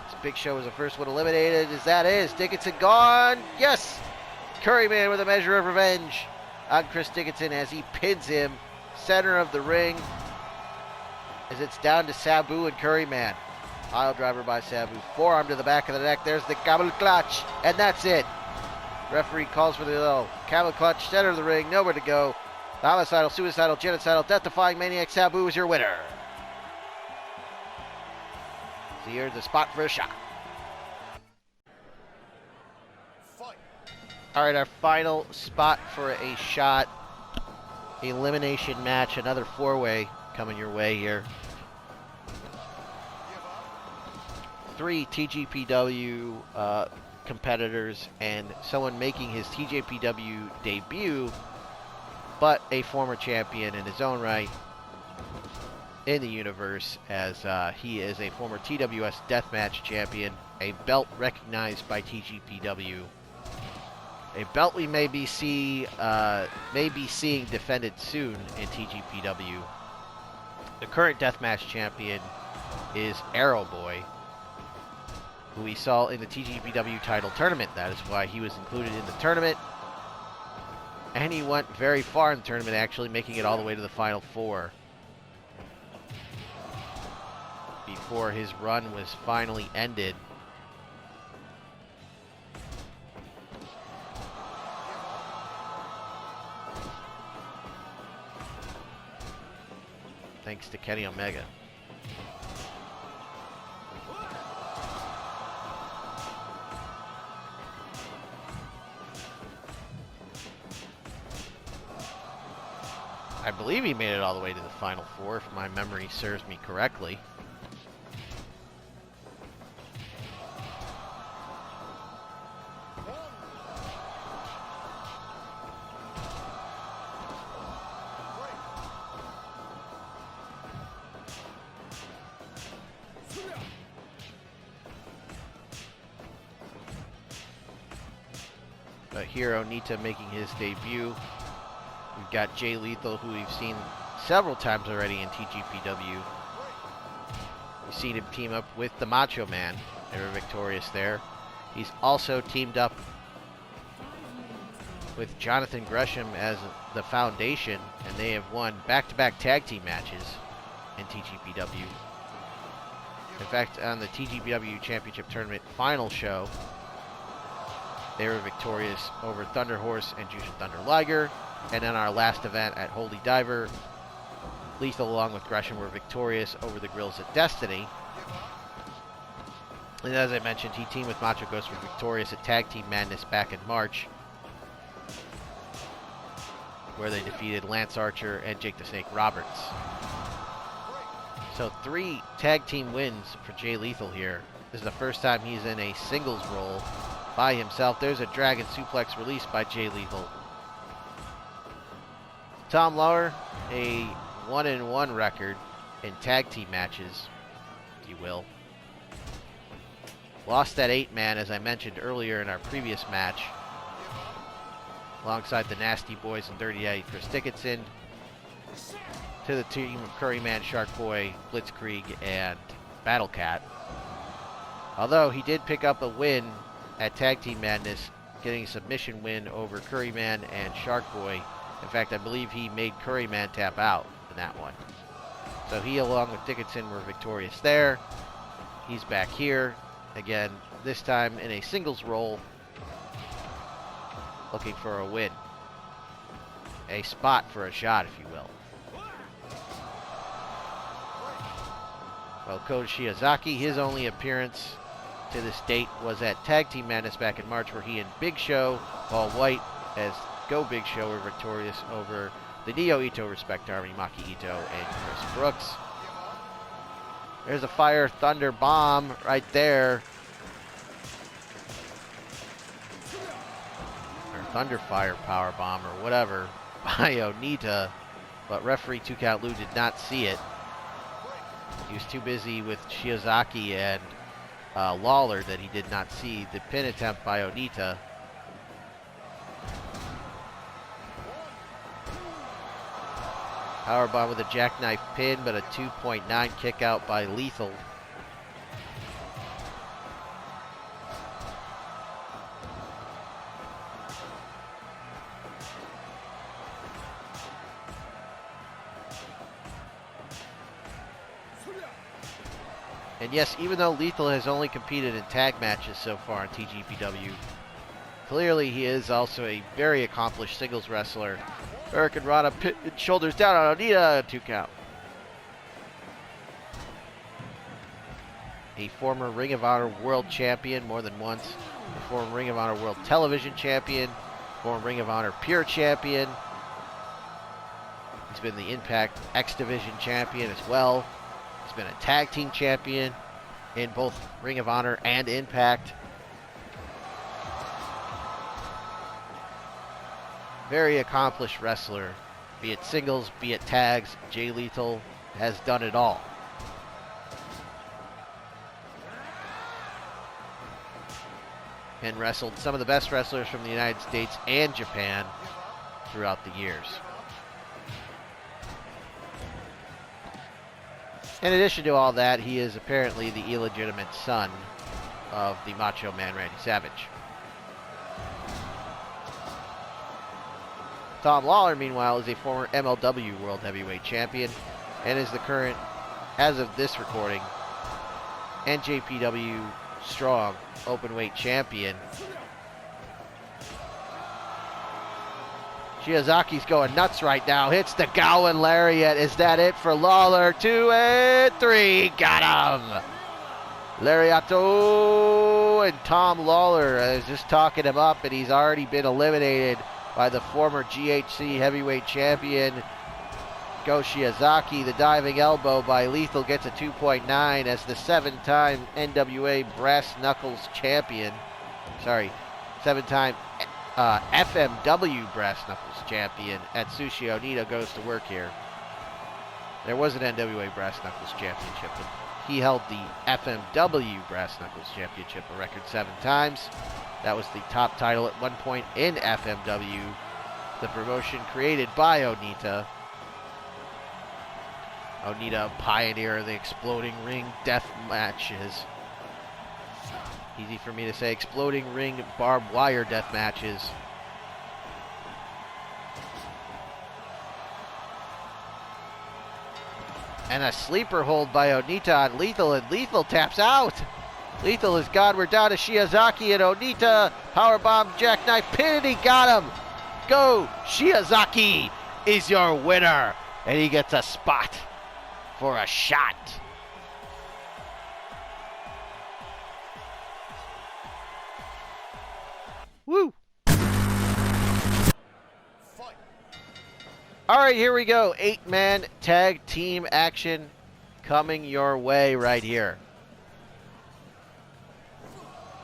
This Big Show was the first one eliminated. Is Dickinson gone? Yes! Curryman with a measure of revenge on Chris Dickinson as he pins him center of the ring. As it's down to Sabu and Curryman. Pile driver by Sabu. Forearm to the back of the neck. There's the gobble clutch. And that's it. Referee calls for the little camel clutch, center of the ring, nowhere to go. The homicidal, suicidal, genocidal, death-defying maniac Sabu is your winner. So here's the spot for a shot. All right, our final spot for a shot. Elimination match, another four-way coming your way here. 3 TGPW competitors and someone making his TGPW debut, but a former champion in his own right in the universe, as he is a former TWS Deathmatch champion, a belt recognized by TGPW, a belt we may be seeing defended soon in TGPW. The current Deathmatch champion is Arrow Boy, who we saw in the TGPW title tournament. That is why he was included in the tournament. And he went very far in the tournament, actually making it all the way to the Final Four, before his run was finally ended. Thanks to Kenny Omega. I believe he made it all the way to the Final Four, if my memory serves me correctly. But here, Onita making his debut. We've got Jay Lethal, who we've seen several times already in TGPW. We've seen him team up with the Macho Man. They were victorious there. He's also teamed up with Jonathan Gresham as the Foundation, and they have won back-to-back tag team matches in TGPW. In fact, on the TGPW Championship Tournament final show, they were victorious over Thunder Horse and Jushin Thunder Liger. And in our last event at Holy Diver, Lethal along with Gresham were victorious over the Grills at Destiny. And as I mentioned, he teamed with Macho Ghost, were victorious at Tag Team Madness back in March, where they defeated Lance Archer and Jake the Snake Roberts. So 3 tag team wins for Jay Lethal here. This is the first time he's in a singles role by himself. There's a Dragon Suplex released by Jay Lethal. Tom Lawlor, a 1-1 record in tag team matches, if you will. Lost that 8-man, as I mentioned earlier in our previous match, alongside the Nasty Boys and Dirty Eddie Chris Dickinson, to the team of Curryman, Shark Boy, Blitzkrieg, and Battle Cat. Although he did pick up a win at Tag Team Madness, getting a submission win over Curryman and Shark Boy. In fact, I believe he made Curryman tap out in that one. So he, along with Dickinson, were victorious there. He's back here. Again, this time in a singles role, looking for a win. A spot for a shot, if you will. Well, Coach Shiozaki, his only appearance to this date was at Tag Team Madness back in March, where he and Big Show, Paul White, as Go Big Show, were victorious over the Neo Ito Respect Army, Maki Ito, and Chris Brooks. There's a Fire Thunder Bomb right there. Or Thunder Fire Power Bomb, or whatever, by Onita, but referee 2 Count Lou did not see it. He was too busy with Shiozaki and Lawlor that he did not see the pin attempt by Onita. Powerbomb with a jackknife pin, but a 2.9 kick out by Lethal. And yes, even though Lethal has only competed in tag matches so far in TGPW, Clearly, he is also a very accomplished singles wrestler. Hurricane Rana shoulders down on Onita, 2 count. A former Ring of Honor World Champion more than once. A former Ring of Honor World Television Champion. Former Ring of Honor Pure Champion. He's been the Impact X Division Champion as well. He's been a Tag Team Champion in both Ring of Honor and Impact. Very accomplished wrestler. Be it singles, be it tags, Jay Lethal has done it all. And wrestled some of the best wrestlers from the United States and Japan throughout the years. In addition to all that, he is apparently the illegitimate son of the Macho Man Randy Savage. Tom Lawlor, meanwhile, is a former MLW World Heavyweight Champion and is the current, as of this recording, NJPW Strong Openweight Champion. Shiozaki's going nuts right now. Hits the Gowan Lariat. Is that it for Lawlor? 2 and 3. Got him. Lariato, and Tom Lawlor is just talking him up, and he's already been eliminated by the former GHC Heavyweight Champion, Go Shiozaki. The diving elbow by Lethal gets a 2.9 as the 7-time NWA Brass Knuckles Champion. Sorry, 7-time FMW Brass Knuckles Champion. Atsushi Onita goes to work here. There was an NWA Brass Knuckles Championship, but he held the FMW Brass Knuckles Championship a record 7 times. That was the top title at one point in FMW, the promotion created by Onita. Onita, pioneer of the exploding ring death matches. Easy for me to say, exploding ring barbed wire death matches. And a sleeper hold by Onita on Lethal, and Lethal taps out. Lethal is gone. We're down to Shiozaki and Onita. Powerbomb, jackknife, pin, and he got him. Go, Shiozaki is your winner. And he gets a spot for a shot. Woo. All right, here we go. 8-man tag team action coming your way right here.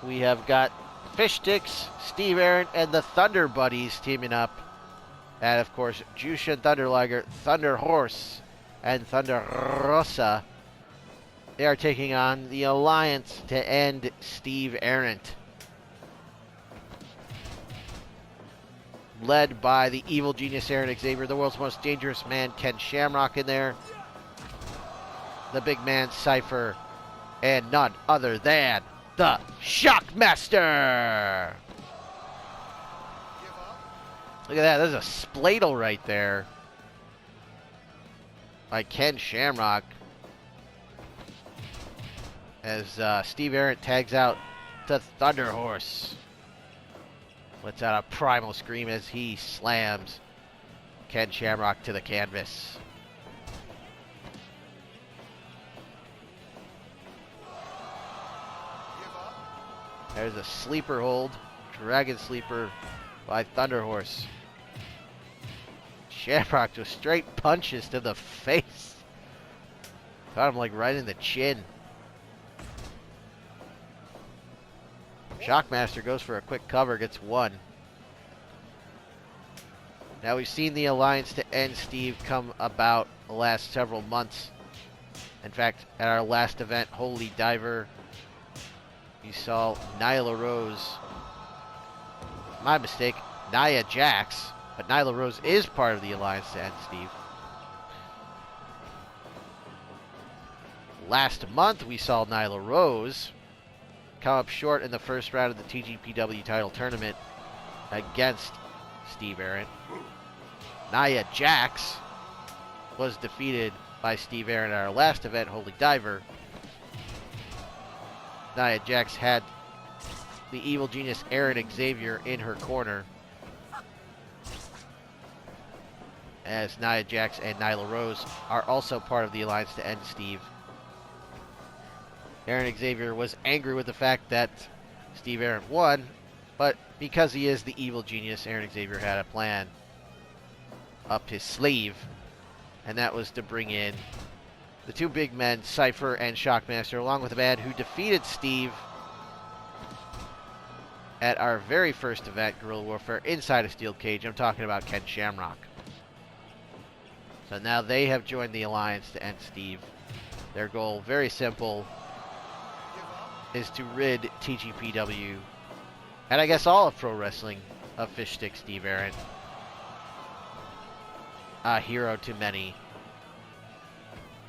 We have got Fish Sticks, Steve Aaron, and the Thunder Buddies teaming up. And, of course, Jushin Thunder Liger, Thunder Horse, and Thunder Rosa. They are taking on the Alliance to end Steve Aaron. Led by the evil genius Aaron Xavier, the world's most dangerous man, Ken Shamrock in there. The big man, Cypher, and none other than the Shockmaster. Look at that, there's a spladle right there by Ken Shamrock. As Steve Aaron tags out to Thunder Horse. Lets out a primal scream as he slams Ken Shamrock to the canvas. There's a sleeper hold, Dragon Sleeper by Thunder Horse. Shamrock just straight punches to the face. Got him like right in the chin. Shockmaster goes for a quick cover, gets one. Now we've seen the Alliance to end Steve come about the last several months. In fact, at our last event, Holy Diver, you saw Nyla Rose. My mistake, Nia Jax. But Nyla Rose is part of the Alliance to end Steve. Last month, we saw Nyla Rose come up short in the first round of the TGPW title tournament against Steve Aaron. Nia Jax was defeated by Steve Aaron at our last event, Holy Diver. Nia Jax had the evil genius Aaron Xavier in her corner, as Nia Jax and Nyla Rose are also part of the alliance to end Steve. Aaron Xavier was angry with the fact that Steve Aaron won, but because he is the evil genius, Aaron Xavier had a plan up his sleeve, and that was to bring in the two big men, Cypher and Shockmaster, along with a man who defeated Steve at our very first event, Guerrilla Warfare, inside a steel cage. I'm talking about Ken Shamrock. So now they have joined the alliance to end Steve. Their goal, very simple, is to rid TGPW, and I guess all of pro wrestling, of Fish Stick Steve Aaron. A hero to many,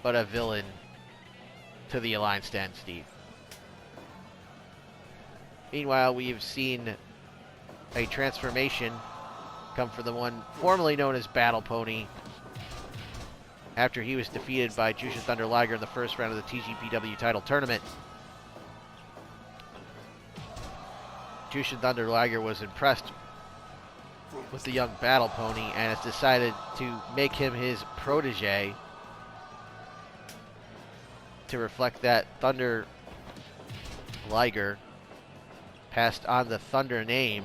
but a villain to the alliance to end Steve. Meanwhile, we've seen a transformation come from the one formerly known as Battle Pony, after he was defeated by Jushin Thunder Liger in the first round of the TGPW title tournament. Jushin Thunder Liger was impressed with the young Battle Pony and has decided to make him his protege to reflect that Thunder Liger passed on the Thunder name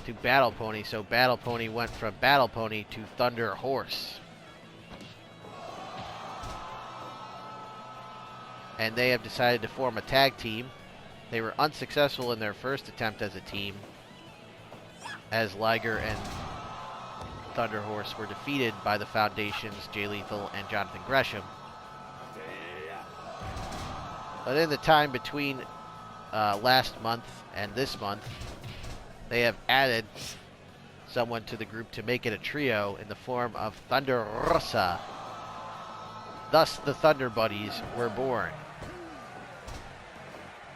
to Battle Pony, so Battle Pony went from Battle Pony to Thunder Horse. And they have decided to form a tag team. They were unsuccessful in their first attempt as a team, as Liger and Thunder Horse were defeated by the Foundations, Jay Lethal and Jonathan Gresham. But in the time between last month and this month, they have added someone to the group to make it a trio in the form of Thunder Rosa. Thus, the Thunder Buddies were born.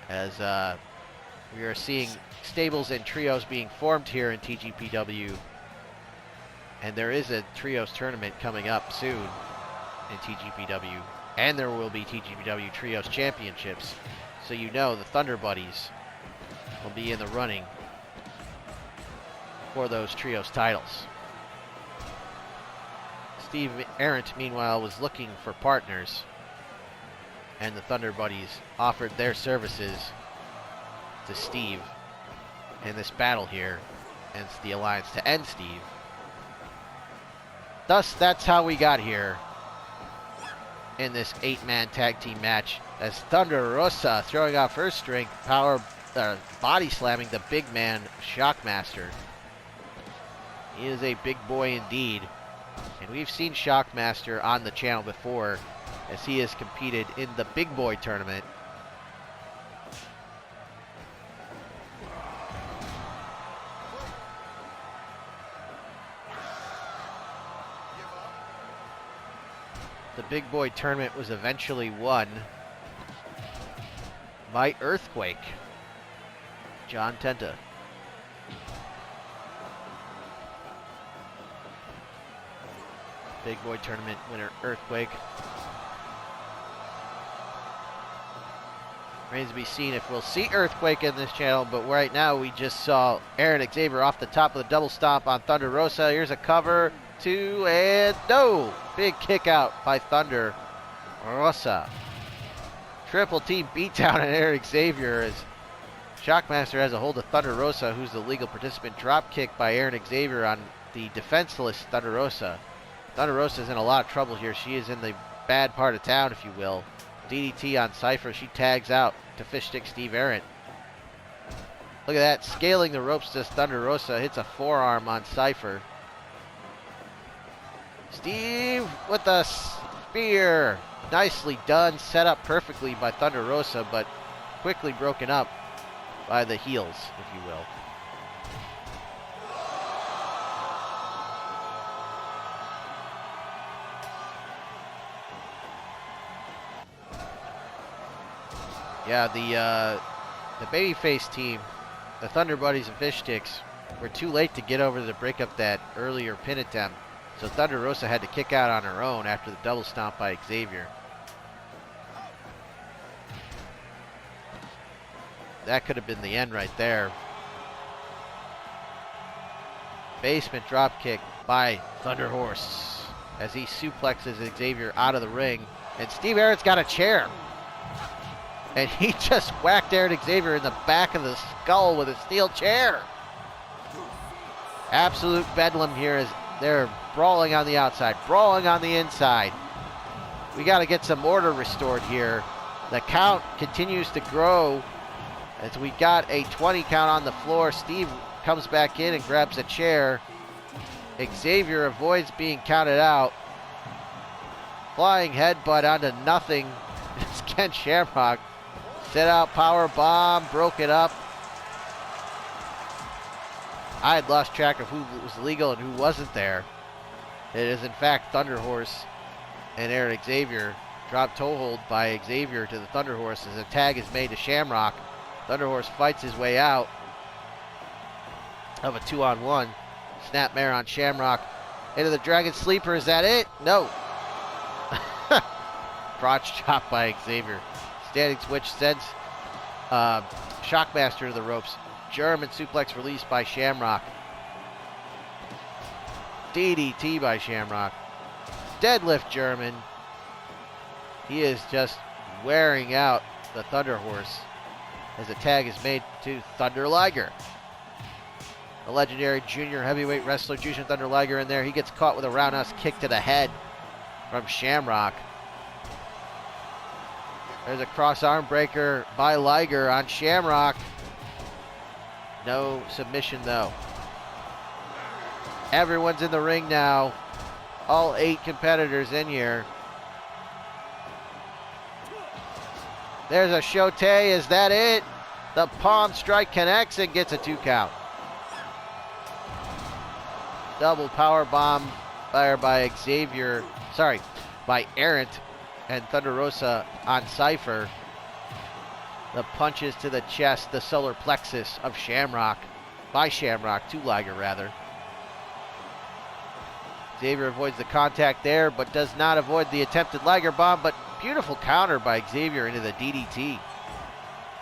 As we are seeing stables and trios being formed here in TGPW, and there is a trios tournament coming up soon in TGPW, and there will be TGPW Trios Championships, so you know the Thunder Buddies will be in the running for those trios titles. Steve Aaron, meanwhile, was looking for partners, and the Thunder Buddies offered their services to Steve in this battle here, and it's the alliance to end Steve. Thus, that's how we got here in this 8-man tag team match, as Thunder Rosa throwing off her strength, body slamming the big man Shockmaster. He is a big boy indeed, and we've seen Shockmaster on the channel before, as he has competed in the Big Boy tournament. The Big Boy tournament was eventually won by Earthquake, John Tenta. Big Boy tournament winner Earthquake. Remains to be seen if we'll see Earthquake in this channel, but right now we just saw Aaron Xavier off the top of the double stomp on Thunder Rosa. Here's a cover, 2, and no! Big kick out by Thunder Rosa. Triple team beatdown on Aaron Xavier as Shockmaster has a hold of Thunder Rosa, who's the legal participant. Drop kick by Aaron Xavier on the defenseless Thunder Rosa. Thunder Rosa is in a lot of trouble here. She is in the bad part of town, if you will. DDT on Cypher. She tags out to Fish Stick Steve Aaron. Look at that. Scaling the ropes to Thunder Rosa. Hits a forearm on Cypher. Steve with a spear. Nicely done. Set up perfectly by Thunder Rosa, but quickly broken up by the heels, if you will. Yeah, the babyface team, the Thunder Buddies and Fish Sticks, were too late to get over to break up that earlier pin attempt. So Thunder Rosa had to kick out on her own after the double stomp by Xavier. that could have been the end right there. Basement drop kick by Thunder Horse as he suplexes Xavier out of the ring. And Steve Arrett's got a chair. And he just whacked Eric Xavier in the back of the skull with a steel chair. Absolute bedlam here as they're brawling on the outside, brawling on the inside. We got to get some order restored here. The count continues to grow as we got a 20 count on the floor. Steve comes back in and grabs a chair. Xavier avoids being counted out. Flying headbutt onto nothing. It's Ken Shamrock. Set out power bomb, broke it up. I had lost track of who was legal and who wasn't there. It is in fact Thunder Horse and Eric Xavier. Drop toe hold by Xavier to the Thunder Horse as a tag is made to Shamrock. Thunder Horse fights his way out of a 2-on-1. Snapmare on Shamrock. Into the Dragon Sleeper. Is that it? No. Crotch chop by Xavier. Standing switch sends Shockmaster to the ropes. German suplex released by Shamrock. DDT by Shamrock. Deadlift German. He is just wearing out the Thunder Horse as a tag is made to Thunder Liger. The legendary junior heavyweight wrestler Jushin Thunder Liger in there. He gets caught with a roundhouse kick to the head from Shamrock. There's a cross arm breaker by Liger on Shamrock. No submission though. Everyone's in the ring now. All 8 competitors in here. There's a Shote. Is that it? The palm strike connects and gets a 2 count. Double power bomb fired by Xavier. Sorry, by Errant and Thunder Rosa on Cypher. The punches to the chest, the solar plexus of Shamrock. By Shamrock, to Liger rather. Xavier avoids the contact there, but does not avoid the attempted Liger bomb, but beautiful counter by Xavier into the DDT.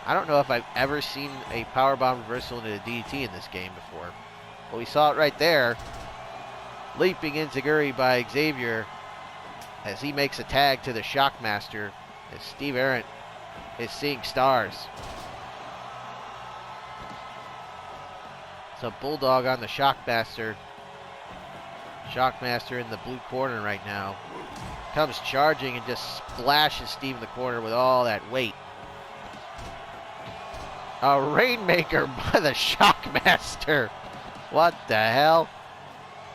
I don't know if I've ever seen a powerbomb reversal into the DDT in this game before. But we saw it right there. Leaping enziguri by Xavier as he makes a tag to the Shockmaster as Steve Arrant is seeing stars. It's a bulldog on the Shockmaster. Shockmaster in the blue corner right now. Comes charging and just splashes Steve in the corner with all that weight. A Rainmaker by the Shockmaster. What the hell?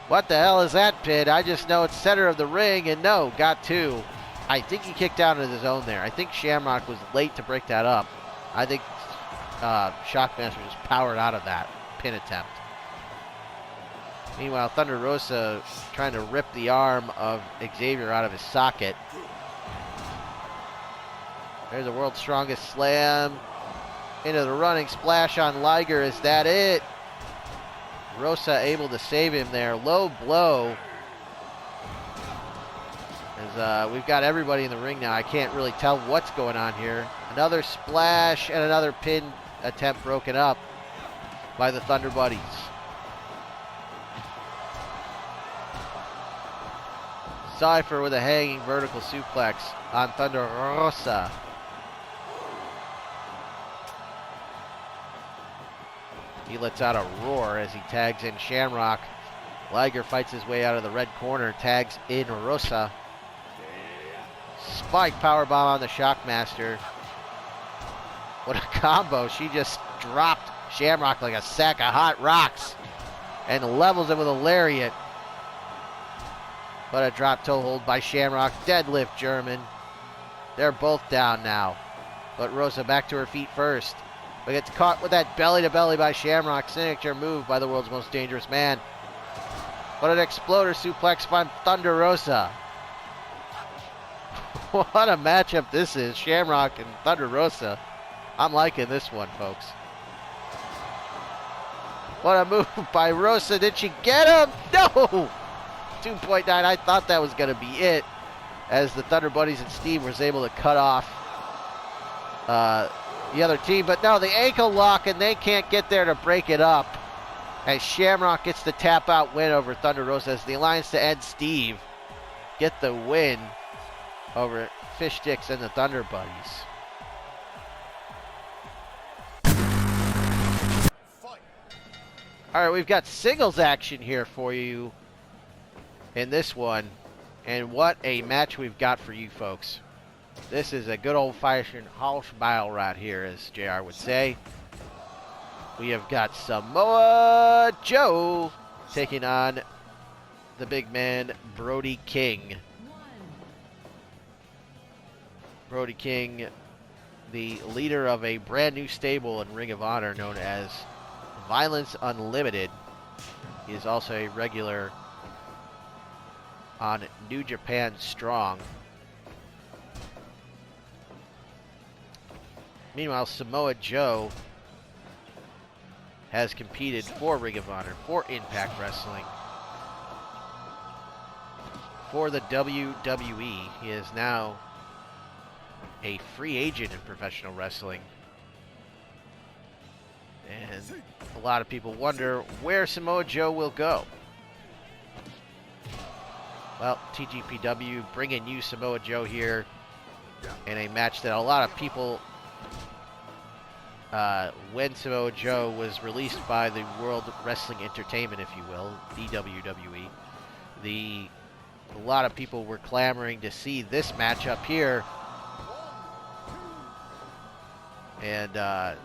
What the hell is that, Pid? I just know it's center of the ring, and no, got 2. I think he kicked out of his own there. I think Shamrock was late to break that up. I think Shockmaster just powered out of that pin attempt. Meanwhile, Thunder Rosa trying to rip the arm of Xavier out of his socket. There's a World's Strongest Slam. Into the running splash on Liger. Is that it? Rosa able to save him there. Low blow. As we've got everybody in the ring now. I can't really tell what's going on here. Another splash and another pin attempt broken up by the Thunder Buddies. Cypher with a hanging vertical suplex on Thunder Rosa. He lets out a roar as he tags in Shamrock. Liger fights his way out of the red corner, tags in Rosa. Spike powerbomb on the Shockmaster. What a combo. She just dropped Shamrock like a sack of hot rocks and levels him with a lariat. But a drop toe hold by Shamrock. Deadlift German. They're both down now. But Rosa back to her feet first. But gets caught with that belly-to-belly by Shamrock. Signature move by the world's most dangerous man. But an exploder suplex by Thunder Rosa. What a matchup this is. Shamrock and Thunder Rosa. I'm liking this one, folks. What a move by Rosa. Did she get him? No! 2.9. I thought that was going to be it. As the Thunder Buddies and Steve was able to cut off the other team. But no, the ankle lock, and they can't get there to break it up. As Shamrock gets the tap-out win over Thunder Rosa, as the Alliance to Ed Steve get the win over Fish Sticks and the Thunder Buddies. All right, we've got singles action here for you in this one. And what a match we've got for you folks. This is a good old-fashioned Hausbeil right here, as JR would say. We have got Samoa Joe taking on the big man, Brody King. Brody King, the leader of a brand new stable in Ring of Honor known as Violence Unlimited. He is also a regular on New Japan Strong. Meanwhile, Samoa Joe has competed for Ring of Honor, for Impact Wrestling, for the WWE. He is now a free agent in professional wrestling. And a lot of people wonder where Samoa Joe will go. Well, TGPW bringing you Samoa Joe here in a match that a lot of people, when Samoa Joe was released by the World Wrestling Entertainment, if you will, the WWE, a lot of people were clamoring to see this matchup here. And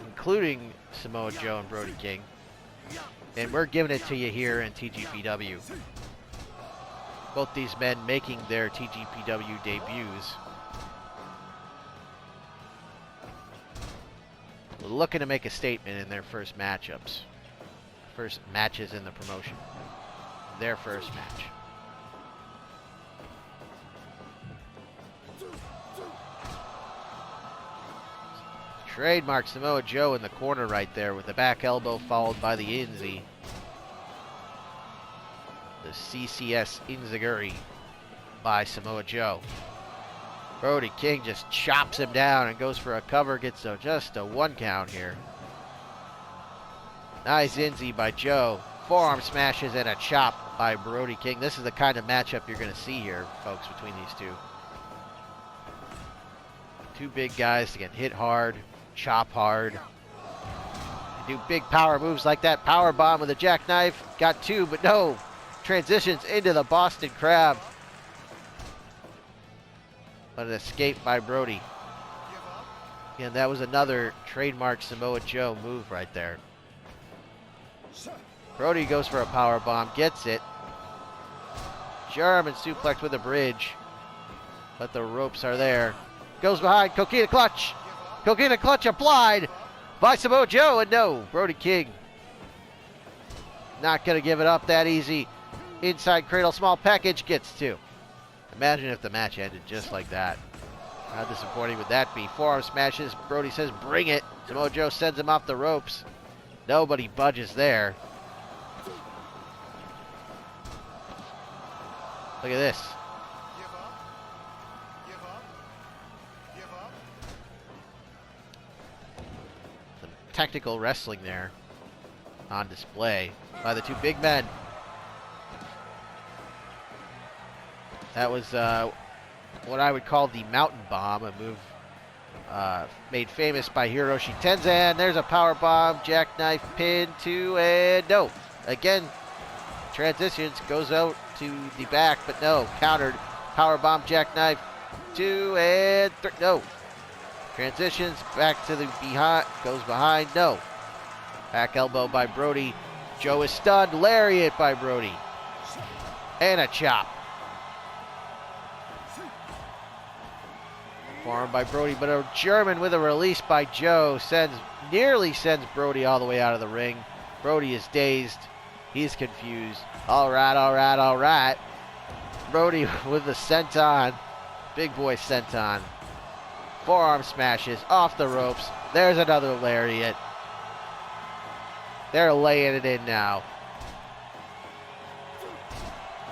including Samoa Joe and Brody King. And we're giving it to you here in TGPW. Both these men making their TGPW debuts. Looking to make a statement in their first matchups. First matches in the promotion. Their first match. Trademark Samoa Joe in the corner right there with the back elbow followed by the Inzi. The CCS Inzaguri by Samoa Joe. Brody King just chops him down and goes for a cover, gets just a 1 count here. Nice Inzi by Joe. Forearm smashes and a chop by Brody King. This is the kind of matchup you're going to see here, folks, between these two. Two big guys to get hit hard, chop hard. They do big power moves like that power bomb with a jackknife. Got 2, but no. Transitions into the Boston Crab. But an escape by Brody. Again, that was another trademark Samoa Joe move right there. Brody goes for a power bomb, gets it. German suplex with a bridge. But the ropes are there. Goes behind, Coquina Clutch. Coquina Clutch applied by Samoa Joe, and no, Brody King not going to give it up that easy. Inside cradle, small package, gets 2. Imagine if the match ended just like that. How disappointing would that be? Forearm smashes, Brody says bring it. Samoa Joe sends him off the ropes. Nobody budges there. Look at this. Some technical wrestling there on display by the two big men. That was what I would call the mountain bomb, a move made famous by Hiroshi Tenzan. There's a power bomb, jackknife, pin, 2, and no. Again, transitions, goes out to the back, but no. Countered, power bomb, jackknife, 2, and 3, no. Transitions, back to the behind, goes behind, no. Back elbow by Brody. Joe is stunned, lariat by Brody. And a chop. Forearm by Brody, but a German with a release by Joe nearly sends Brody all the way out of the ring. Brody is dazed. He's confused. All right. Brody with the senton. Big boy senton. Forearm smashes off the ropes. There's another lariat. They're laying it in now.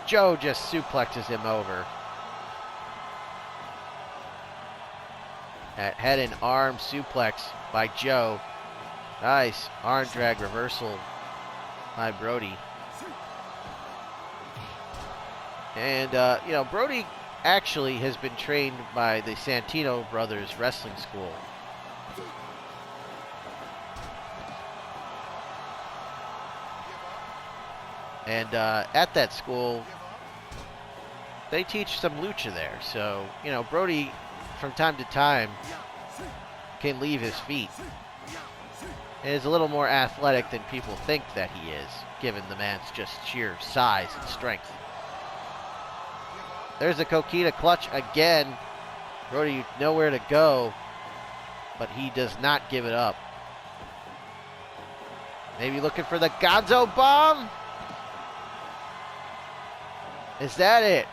Joe just suplexes him over. That head and arm suplex by Joe. Nice arm drag reversal by Brody. And, you know, Brody actually has been trained by the Santino Brothers Wrestling School. And at that school, they teach some lucha there. So, you know, Brody, from time to time, can leave his feet. And is a little more athletic than people think that he is, given the man's just sheer size and strength. There's a Coquina clutch again. Brody nowhere to go, but he does not give it up. Maybe looking for the Gonzo bomb? Is that it?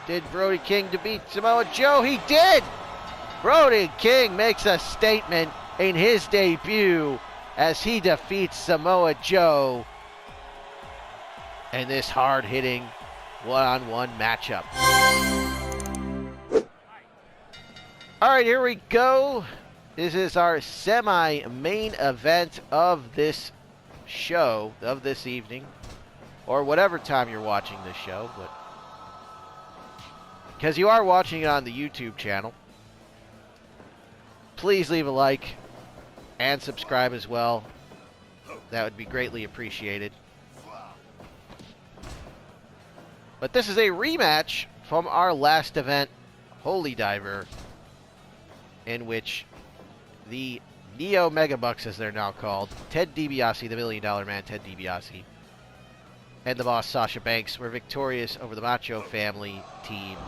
Did Brody King defeat Samoa Joe? He did! Brody King makes a statement in his debut as he defeats Samoa Joe in this hard-hitting one-on-one matchup. All right, here we go. This is our semi-main event of this show, of this evening, or whatever time you're watching this show, but because you are watching it on the YouTube channel, please leave a like and subscribe as well. That would be greatly appreciated. But this is a rematch from our last event, Holy Diver, in which the Neo Megabucks, as they're now called, Ted DiBiase, the $1 Million Man, Ted DiBiase, and the boss, Sasha Banks, were victorious over the Macho Family team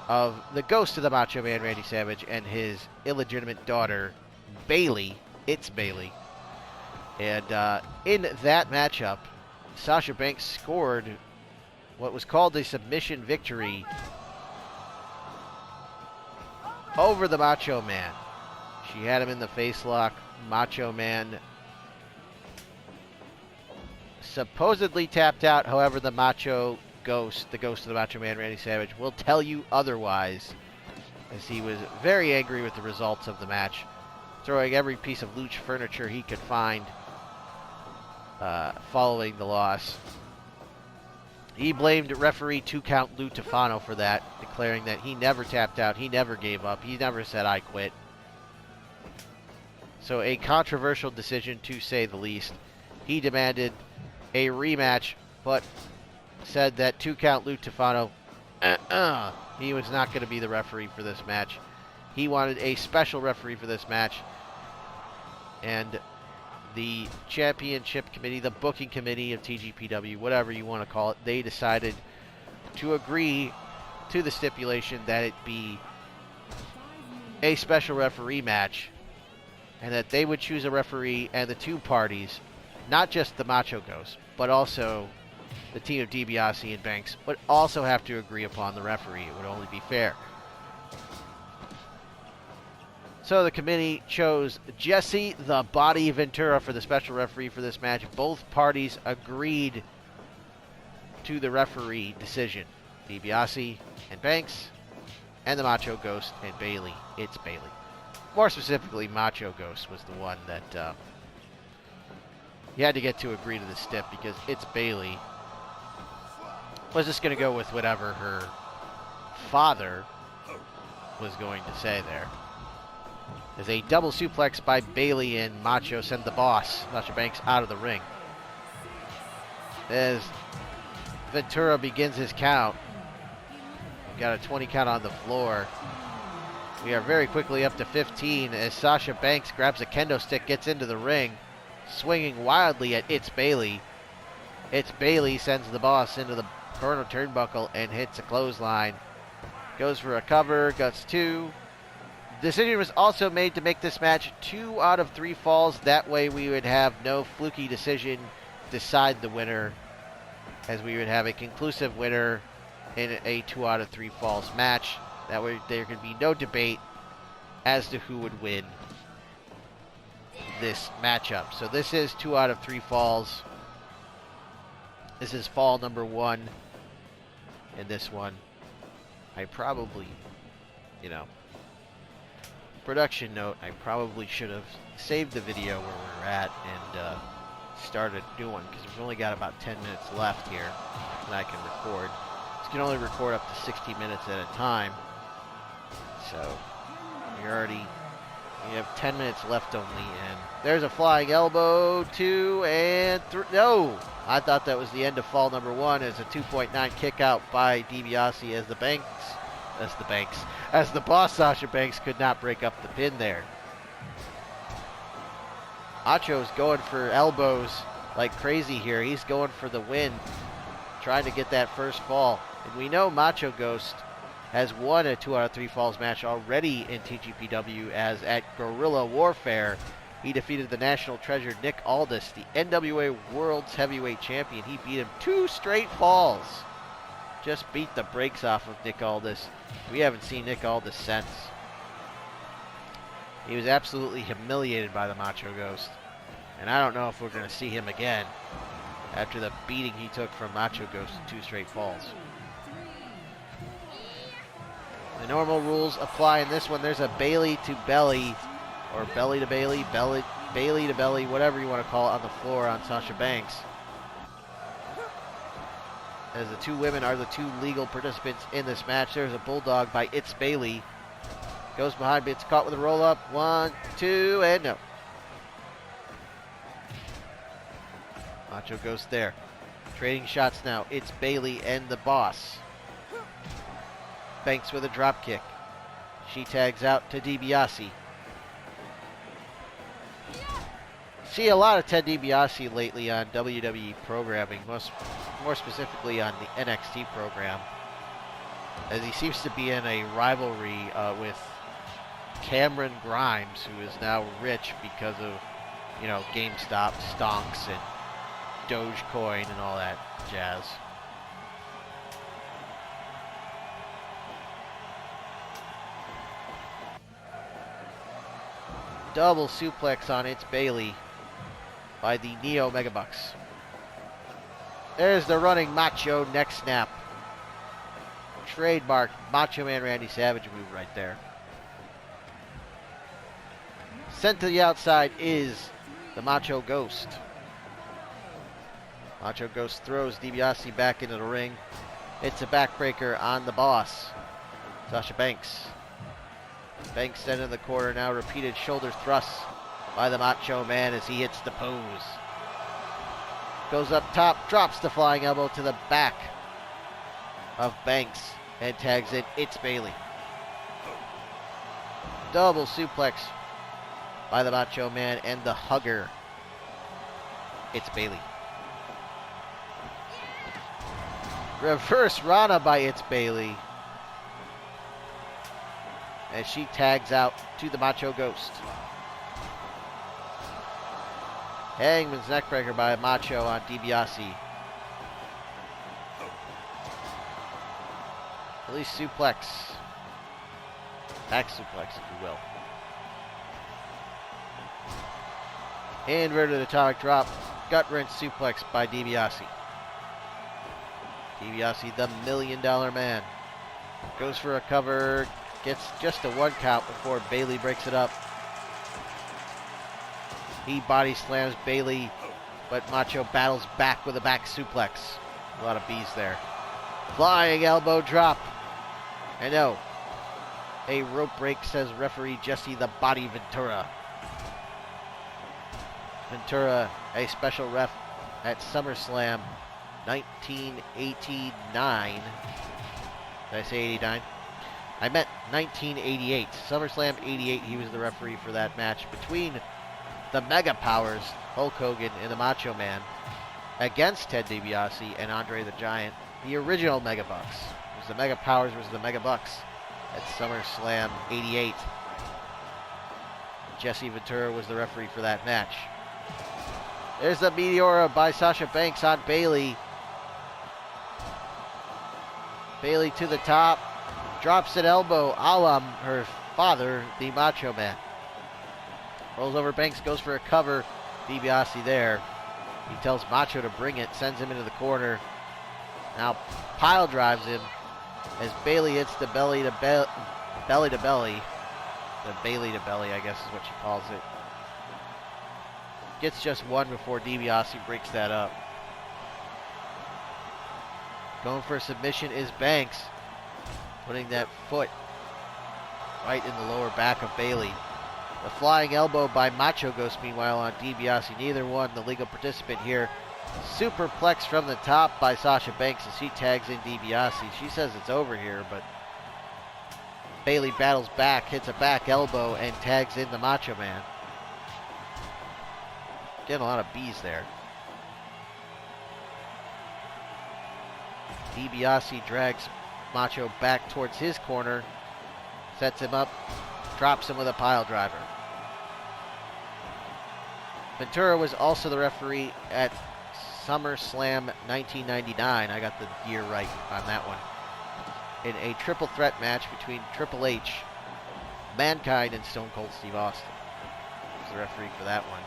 of the ghost of the Macho Man, Randy Savage, and his illegitimate daughter, Bayley. It's Bayley. And in that matchup, Sasha Banks scored what was called a submission victory over the Macho Man. She had him in the face lock. Macho Man supposedly tapped out. However, the Macho Ghost, the ghost of the Macho Man, Randy Savage, will tell you otherwise, as he was very angry with the results of the match, throwing every piece of lucha furniture he could find following the loss. He blamed referee 2-count Lou Tufano for that, declaring that he never tapped out, he never gave up, he never said I quit. So a controversial decision, to say the least. He demanded a rematch, but said that 2-count Lou Tufano, he was not going to be the referee for this match. He wanted a special referee for this match. And the championship committee, the booking committee of TGPW, whatever you want to call it, they decided to agree to the stipulation that it be a special referee match, and that they would choose a referee, and the two parties, not just the Macho Ghost, but also the team of DiBiase and Banks, would also have to agree upon the referee. It would only be fair. So the committee chose Jesse the Body Ventura for the special referee for this match. Both parties agreed to the referee decision. DiBiase and Banks, and the Macho Ghost and Bayley. It's Bayley. More specifically, Macho Ghost was the one that he had to get to agree to the stip, because It's Bayley was just going to go with whatever her father was going to say there. As a double suplex by Bayley, and Macho send the boss, Sasha Banks, out of the ring. As Ventura begins his count. Got a 20 count on the floor. We are very quickly up to 15 as Sasha Banks grabs a kendo stick, gets into the ring, swinging wildly at It's Bayley. It's Bayley sends the boss into the corner turnbuckle and hits a clothesline. Goes for a cover, guts 2. Decision was also made to make this match 2 out of 3 falls. That way we would have no fluky decision decide the winner, as we would have a conclusive winner in a 2 out of 3 falls match. That way there could be no debate as to who would win this matchup. So this is 2 out of 3 falls. This is fall number 1. And this one, I probably, production note, I probably should have saved the video where we're at and started a new one, because we've only got about 10 minutes left here that I can record. You can only record up to 60 minutes at a time. So you have 10 minutes left only, and there's a flying elbow, 2 and 3. No! I thought that was the end of fall number 1 as a 2.9 kick out by DiBiase as the boss Sasha Banks could not break up the pin there. Macho's going for elbows like crazy here. He's going for the win, trying to get that first fall. And we know Macho Ghost has won a 2 out of 3 falls match already in TGPW, as at Guerrilla Warfare, he defeated the national treasure Nick Aldis, the NWA World's Heavyweight Champion. He beat him 2 straight falls. Just beat the brakes off of Nick Aldis. We haven't seen Nick Aldis since. He was absolutely humiliated by the Macho Ghost. And I don't know if we're going to see him again after the beating he took from Macho Ghost in 2 straight falls. The normal rules apply in this one. There's a Bailey to belly, or belly to Bailey, Bailey to belly, whatever you want to call it, on the floor on Sasha Banks. As the 2 women are the 2 legal participants in this match. There's a bulldog by It's Bailey. Goes behind, but it's caught with a roll up. 1, 2, and no. Macho goes there. Trading shots now. It's Bailey and the boss. Banks with a drop kick. She tags out to DiBiase. See a lot of Ted DiBiase lately on WWE programming, more specifically on the NXT program, as he seems to be in a rivalry with Cameron Grimes, who is now rich because of, GameStop stonks and Dogecoin and all that jazz. Double suplex on It's Bailey by the Neo Megabucks. There's the running Macho neck snap. Trademark Macho Man Randy Savage move right there. Sent to the outside is the Macho Ghost. Macho Ghost throws DiBiase back into the ring. It's a backbreaker on the boss, Sasha Banks. Banks then in the corner now. Repeated shoulder thrusts by the Macho Man as he hits the pose. Goes up top, drops the flying elbow to the back of Banks and tags in It's Bailey. Double suplex by the Macho Man and the hugger. It's Bailey. Reverse Rana by It's Bailey, as she tags out to the Macho Ghost. Hangman's neckbreaker by Macho on DiBiase. Release suplex. Back suplex, if you will. Inverted atomic drop. Gut wrench suplex by DiBiase. DiBiase, the $1 Million Man. Goes for a cover. Gets just a 1 count before Bailey breaks it up. He body slams Bailey, but Macho battles back with a back suplex. A lot of B's there. Flying elbow drop. And no. A rope break, says referee Jesse the Body Ventura. Ventura, a special ref at SummerSlam 1989. Did I say 89? I meant 1988. SummerSlam 88, he was the referee for that match between the Mega Powers, Hulk Hogan and the Macho Man, against Ted DiBiase and Andre the Giant, the original Mega Bucks. It was the Mega Powers versus the Mega Bucks at SummerSlam 88. Jesse Ventura was the referee for that match. There's the Meteora by Sasha Banks on Bailey. Bailey to the top. Drops an elbow a la her father, the Macho Man. Rolls over Banks, goes for a cover. DiBiase there. He tells Macho to bring it, sends him into the corner. Now pile drives him as Bailey hits the belly to belly. The Bailey to belly, I guess is what she calls it. Gets just one before DiBiase breaks that up. Going for a submission is Banks. Putting that foot right in the lower back of Bailey. The flying elbow by Macho Ghost, meanwhile, on DiBiase. Neither one, the legal participant here. Superplex from the top by Sasha Banks as she tags in DiBiase. She says it's over here, but Bailey battles back, hits a back elbow, and tags in the Macho Man. Getting a lot of B's there. DiBiase drags Macho back towards his corner, sets him up, drops him with a pile driver. Ventura was also the referee at SummerSlam 1999. I got the year right on that one. In a triple threat match between Triple H, Mankind, and Stone Cold Steve Austin. He was the referee for that one.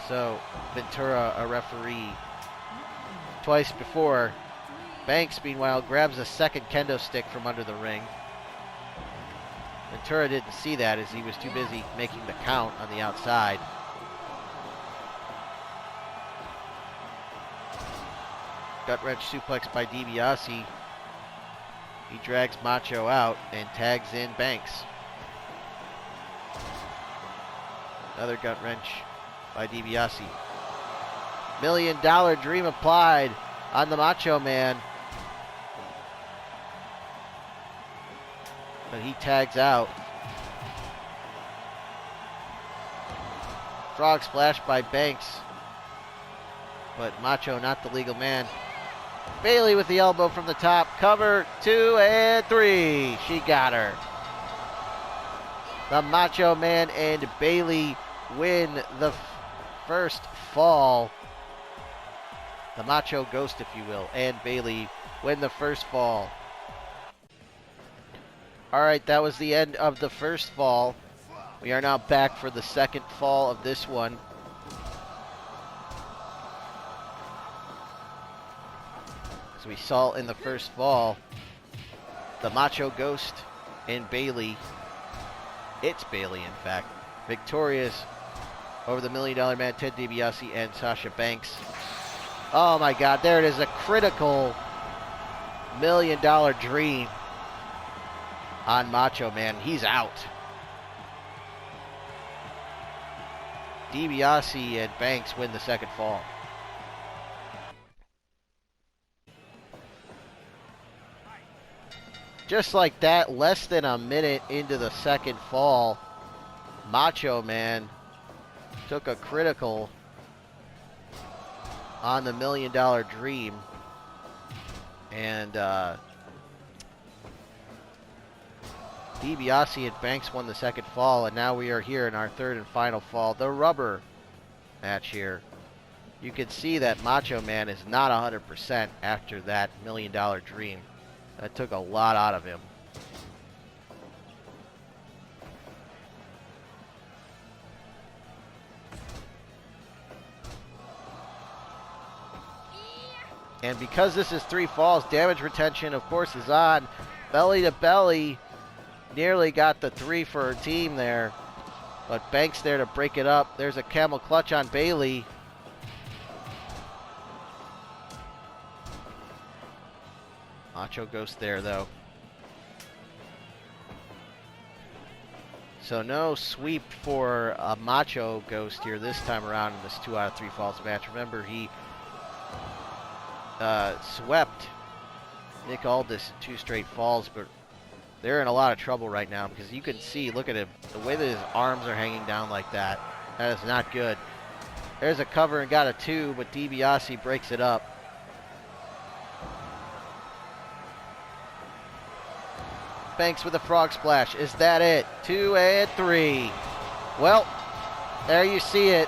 So, Ventura, a referee twice before. Banks, meanwhile, grabs a second kendo stick from under the ring. Ventura didn't see that as he was too busy making the count on the outside. Gut wrench suplex by DiBiase. He drags Macho out and tags in Banks. Another gut wrench by DiBiase. $1 Million Dream applied on the Macho Man. But he tags out. Frog splash by Banks. But Macho not the legal man. Bailey with the elbow from the top. Cover, 2 and 3. She got her. The Macho Man and Bailey win the first fall. The Macho Ghost, if you will, and Bailey win the first fall. All right, that was the end of the first fall. We are now back for the second fall of this one. As we saw in the first fall, the Macho Ghost and Bailey, it's Bailey in fact, victorious over the $1 Million Man, Ted DiBiase, and Sasha Banks. Oh my God, there it is, a critical $1 Million Dream on Macho Man. He's out. DiBiase and Banks win the second fall. Just like that, less than a minute into the second fall, Macho Man took a critical on the $1 Million Dream. And DiBiase and Banks won the second fall, and now we are here in our third and final fall, the rubber match here. You can see that Macho Man is not 100% after that $1 Million Dream. That took a lot out of him. And because this is 3 falls, damage retention, of course, is on. Belly to belly. Nearly got the 3 for her team there. But Banks there to break it up. There's a camel clutch on Bailey. Macho Ghost there, though. So no sweep for a Macho Ghost here this time around in this 2 out of 3 falls match. Remember, he swept Nick Aldis in 2 straight falls, but they're in a lot of trouble right now because you can see, look at him, the way that his arms are hanging down like that. That is not good. There's a cover and got a 2, but DiBiase breaks it up. Banks with a frog splash. Is that it? 2 and 3. Well, there you see it.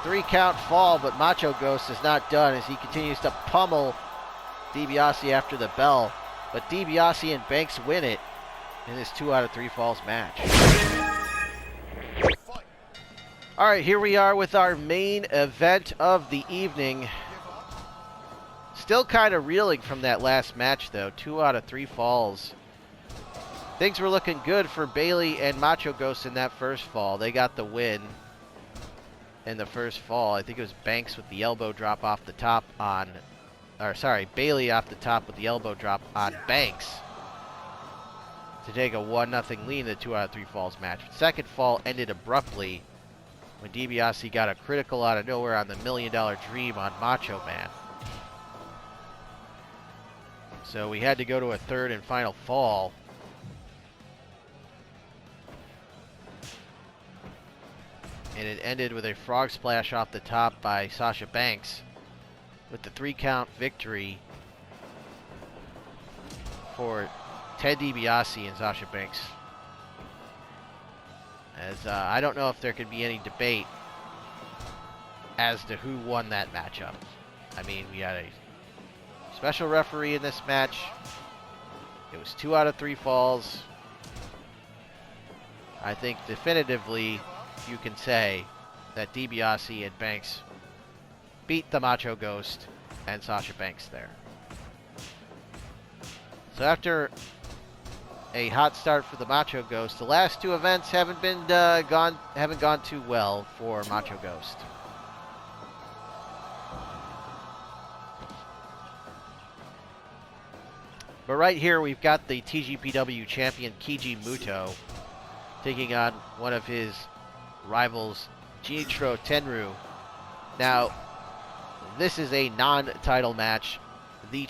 3 count fall, but Macho Ghost is not done as he continues to pummel DiBiase after the bell. But DiBiase and Banks win it in this 2 out of 3 falls match. All right, here we are with our main event of the evening. Still kind of reeling from that last match, though. 2 out of 3 falls. Things were looking good for Bailey and Macho Ghost in that first fall. They got the win in the first fall. I think it was Banks with the elbow drop off the top on... Or, sorry, Bailey off the top with the elbow drop on Banks to take a 1-0 lead in the 2 out of 3 falls match. The second fall ended abruptly when DiBiase got a critical out of nowhere on the $1 Million Dream on Macho Man. So we had to go to a third and final fall. And it ended with a frog splash off the top by Sasha Banks with the 3-count victory for Ted DiBiase and Sasha Banks. As I don't know if there could be any debate as to who won that matchup. I mean, we had a special referee in this match. It was 2 out of 3 falls. I think definitively you can say that DiBiase and Banks beat the Macho Ghost and Sasha Banks there. So after a hot start for the Macho Ghost, the last 2 events haven't gone too well for Macho Ghost. But right here we've got the TGPW champion Keiji Muto taking on one of his rivals, Junichiro Tenryu. Now, this is a non-title match. The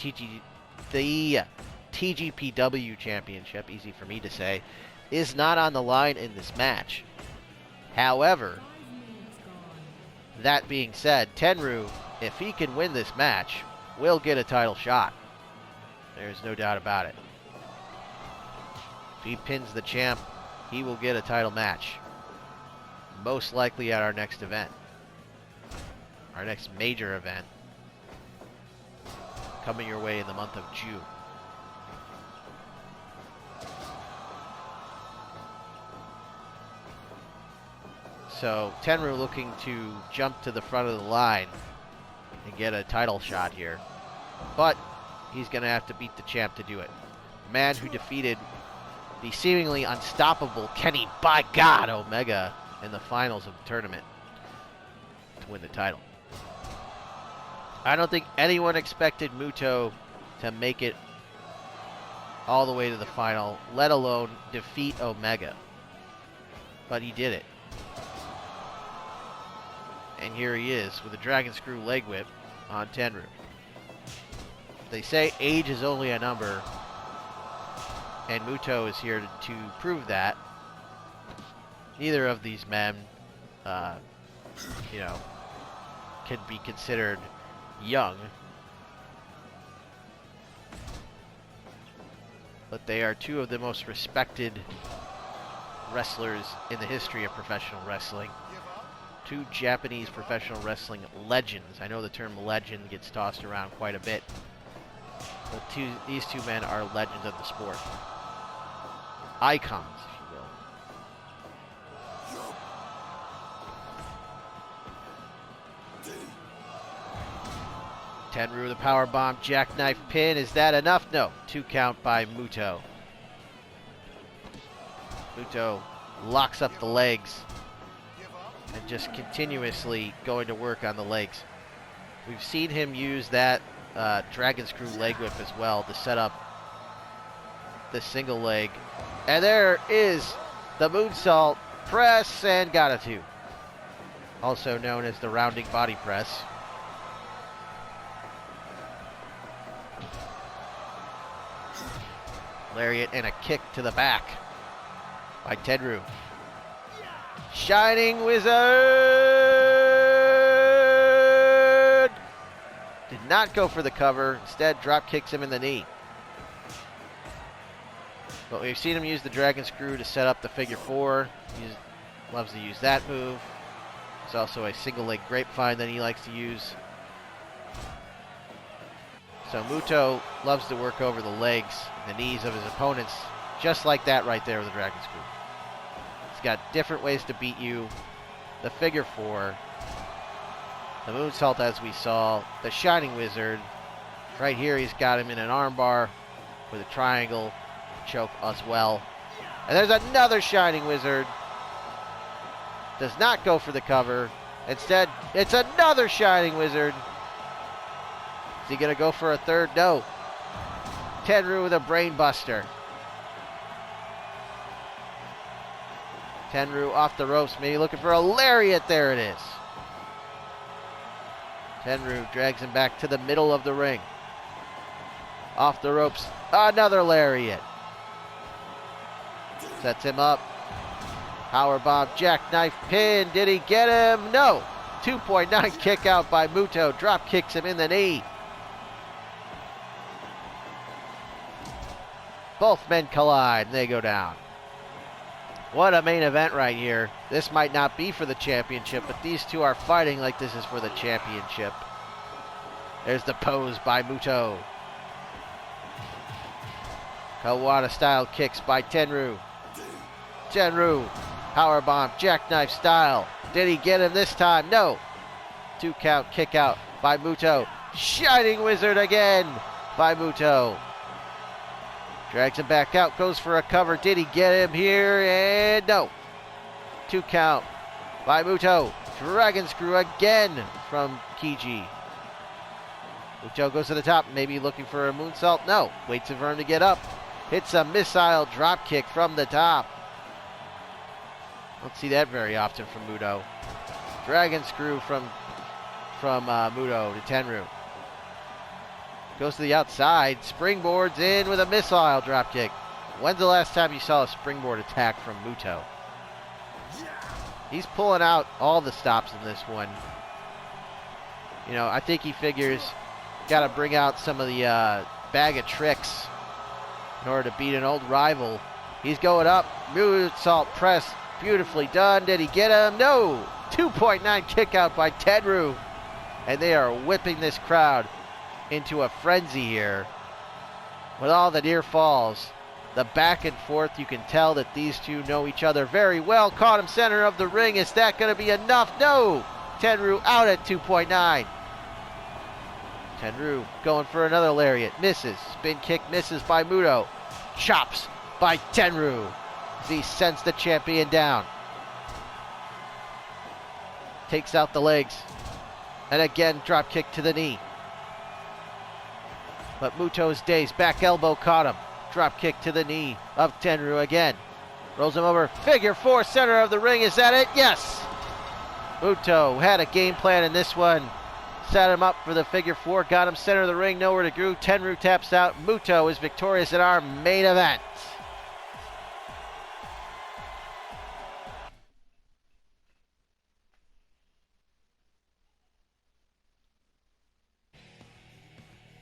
TGPW championship, easy for me to say, is not on the line in this match. However, that being said, Tenryu, if he can win this match, will get a title shot. There's no doubt about it. If he pins the champ, he will get a title match. Most likely at our next event. Our next major event. Coming your way in the month of June. So, Tenryu looking to jump to the front of the line and get a title shot here. But he's going to have to beat the champ to do it. The man who defeated the seemingly unstoppable Kenny, by God, Omega in the finals of the tournament to win the title. I don't think anyone expected Muto to make it all the way to the final, let alone defeat Omega. But he did it. And here he is with a Dragon Screw leg whip on Tenryu. They say age is only a number, and Muto is here to prove that. Neither of these men, can be considered young. But they are 2 of the most respected wrestlers in the history of professional wrestling. 2 Japanese professional wrestling legends. I know the term legend gets tossed around quite a bit. But these 2 men are legends of the sport. Icons, if you will. Tenryu, the powerbomb, jackknife pin. Is that enough? No. 2 count by Muto. Muto locks up the legs and just continuously going to work on the legs. We've seen him use that Dragon Screw leg whip as well to set up the single leg. And there is the moonsault press, and got a 2. Also known as the rounding body press. Lariat and a kick to the back by Tenryu. Shining Wizard! Did not go for the cover. Instead, drop kicks him in the knee. But we've seen him use the Dragon Screw to set up the figure 4. He loves to use that move. There's also a single leg grapevine that he likes to use. So Muto loves to work over the legs, the knees of his opponents, just like that right there with the Dragon Screw. He's got different ways to beat you. The figure 4, the moonsault as we saw, the Shining Wizard, Right here, he's got him in an armbar with a triangle choke as well. And there's another Shining Wizard. Does not go for the cover. Instead, it's another Shining Wizard. Is he going to go for a third? No. Tenryu with a brain buster. Tenryu off the ropes, maybe looking for a lariat. There it is. Tenryu drags him back to the middle of the ring. Off the ropes, another lariat. Sets him up. Powerbomb, jackknife pin. Did he get him? No. 2.9 kick out by Muto. Drop kicks him in the knee. Both men collide and they go down. What a main event right here. This might not be for the championship, but these two are fighting like this is for the championship. There's the pose by Muto. Kawada style kicks by Tenryu. Tenryu, powerbomb, jackknife style. Did he get him this time? No. 2 count kick out by Muto. Shining Wizard again by Muto. Drags him back out, goes for a cover. Did he get him here? And no. 2 count by Muto. Dragon screw again from Kiji. Muto goes to the top, maybe looking for a moonsault. No. Waits for him to get up. Hits a missile drop kick from the top. Don't see that very often from Muto. Dragon screw from Muto to Tenryu. Goes to the outside, springboards in with a missile dropkick. When's the last time you saw a springboard attack from Muto? He's pulling out all the stops in this one. You know, I think he figures got to bring out some of the bag of tricks in order to beat an old rival. He's going up, moonsault press, beautifully done. Did he get him? No! 2.9 kick out by Tenryu. And they are whipping this crowd into a frenzy here with all the near falls. The back and forth, you can tell that these two know each other very well. Caught him center of the ring. Is that going to be enough? No! Tenryu out at 2.9. Tenryu going for another lariat. Misses. Spin kick misses by Muto. Chops by Tenryu as he sends the champion down. Takes out the legs. And again, drop kick to the knee. But Muto's dazed. Back elbow caught him. Drop kick to the knee of Tenryu again. Rolls him over. Figure 4, center of the ring. Is that it? Yes! Muto had a game plan in this one. Set him up for the figure 4. Got him center of the ring. Nowhere to go. Tenryu taps out. Muto is victorious in our main event.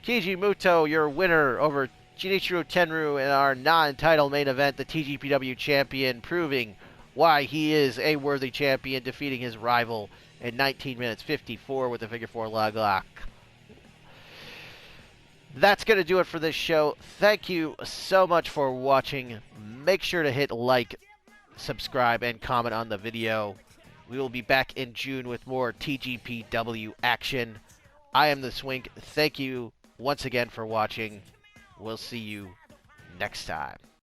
Keiji Muto, your winner over Shinichiro Tenryu in our non-title main event, the TGPW champion, proving why he is a worthy champion, defeating his rival in 19 minutes 54 with the figure 4 leg lock. That's going to do it for this show. Thank you so much for watching. Make sure to hit like, subscribe, and comment on the video. We will be back in June with more TGPW action. I am the Swink. Thank you once again for watching. We'll see you next time.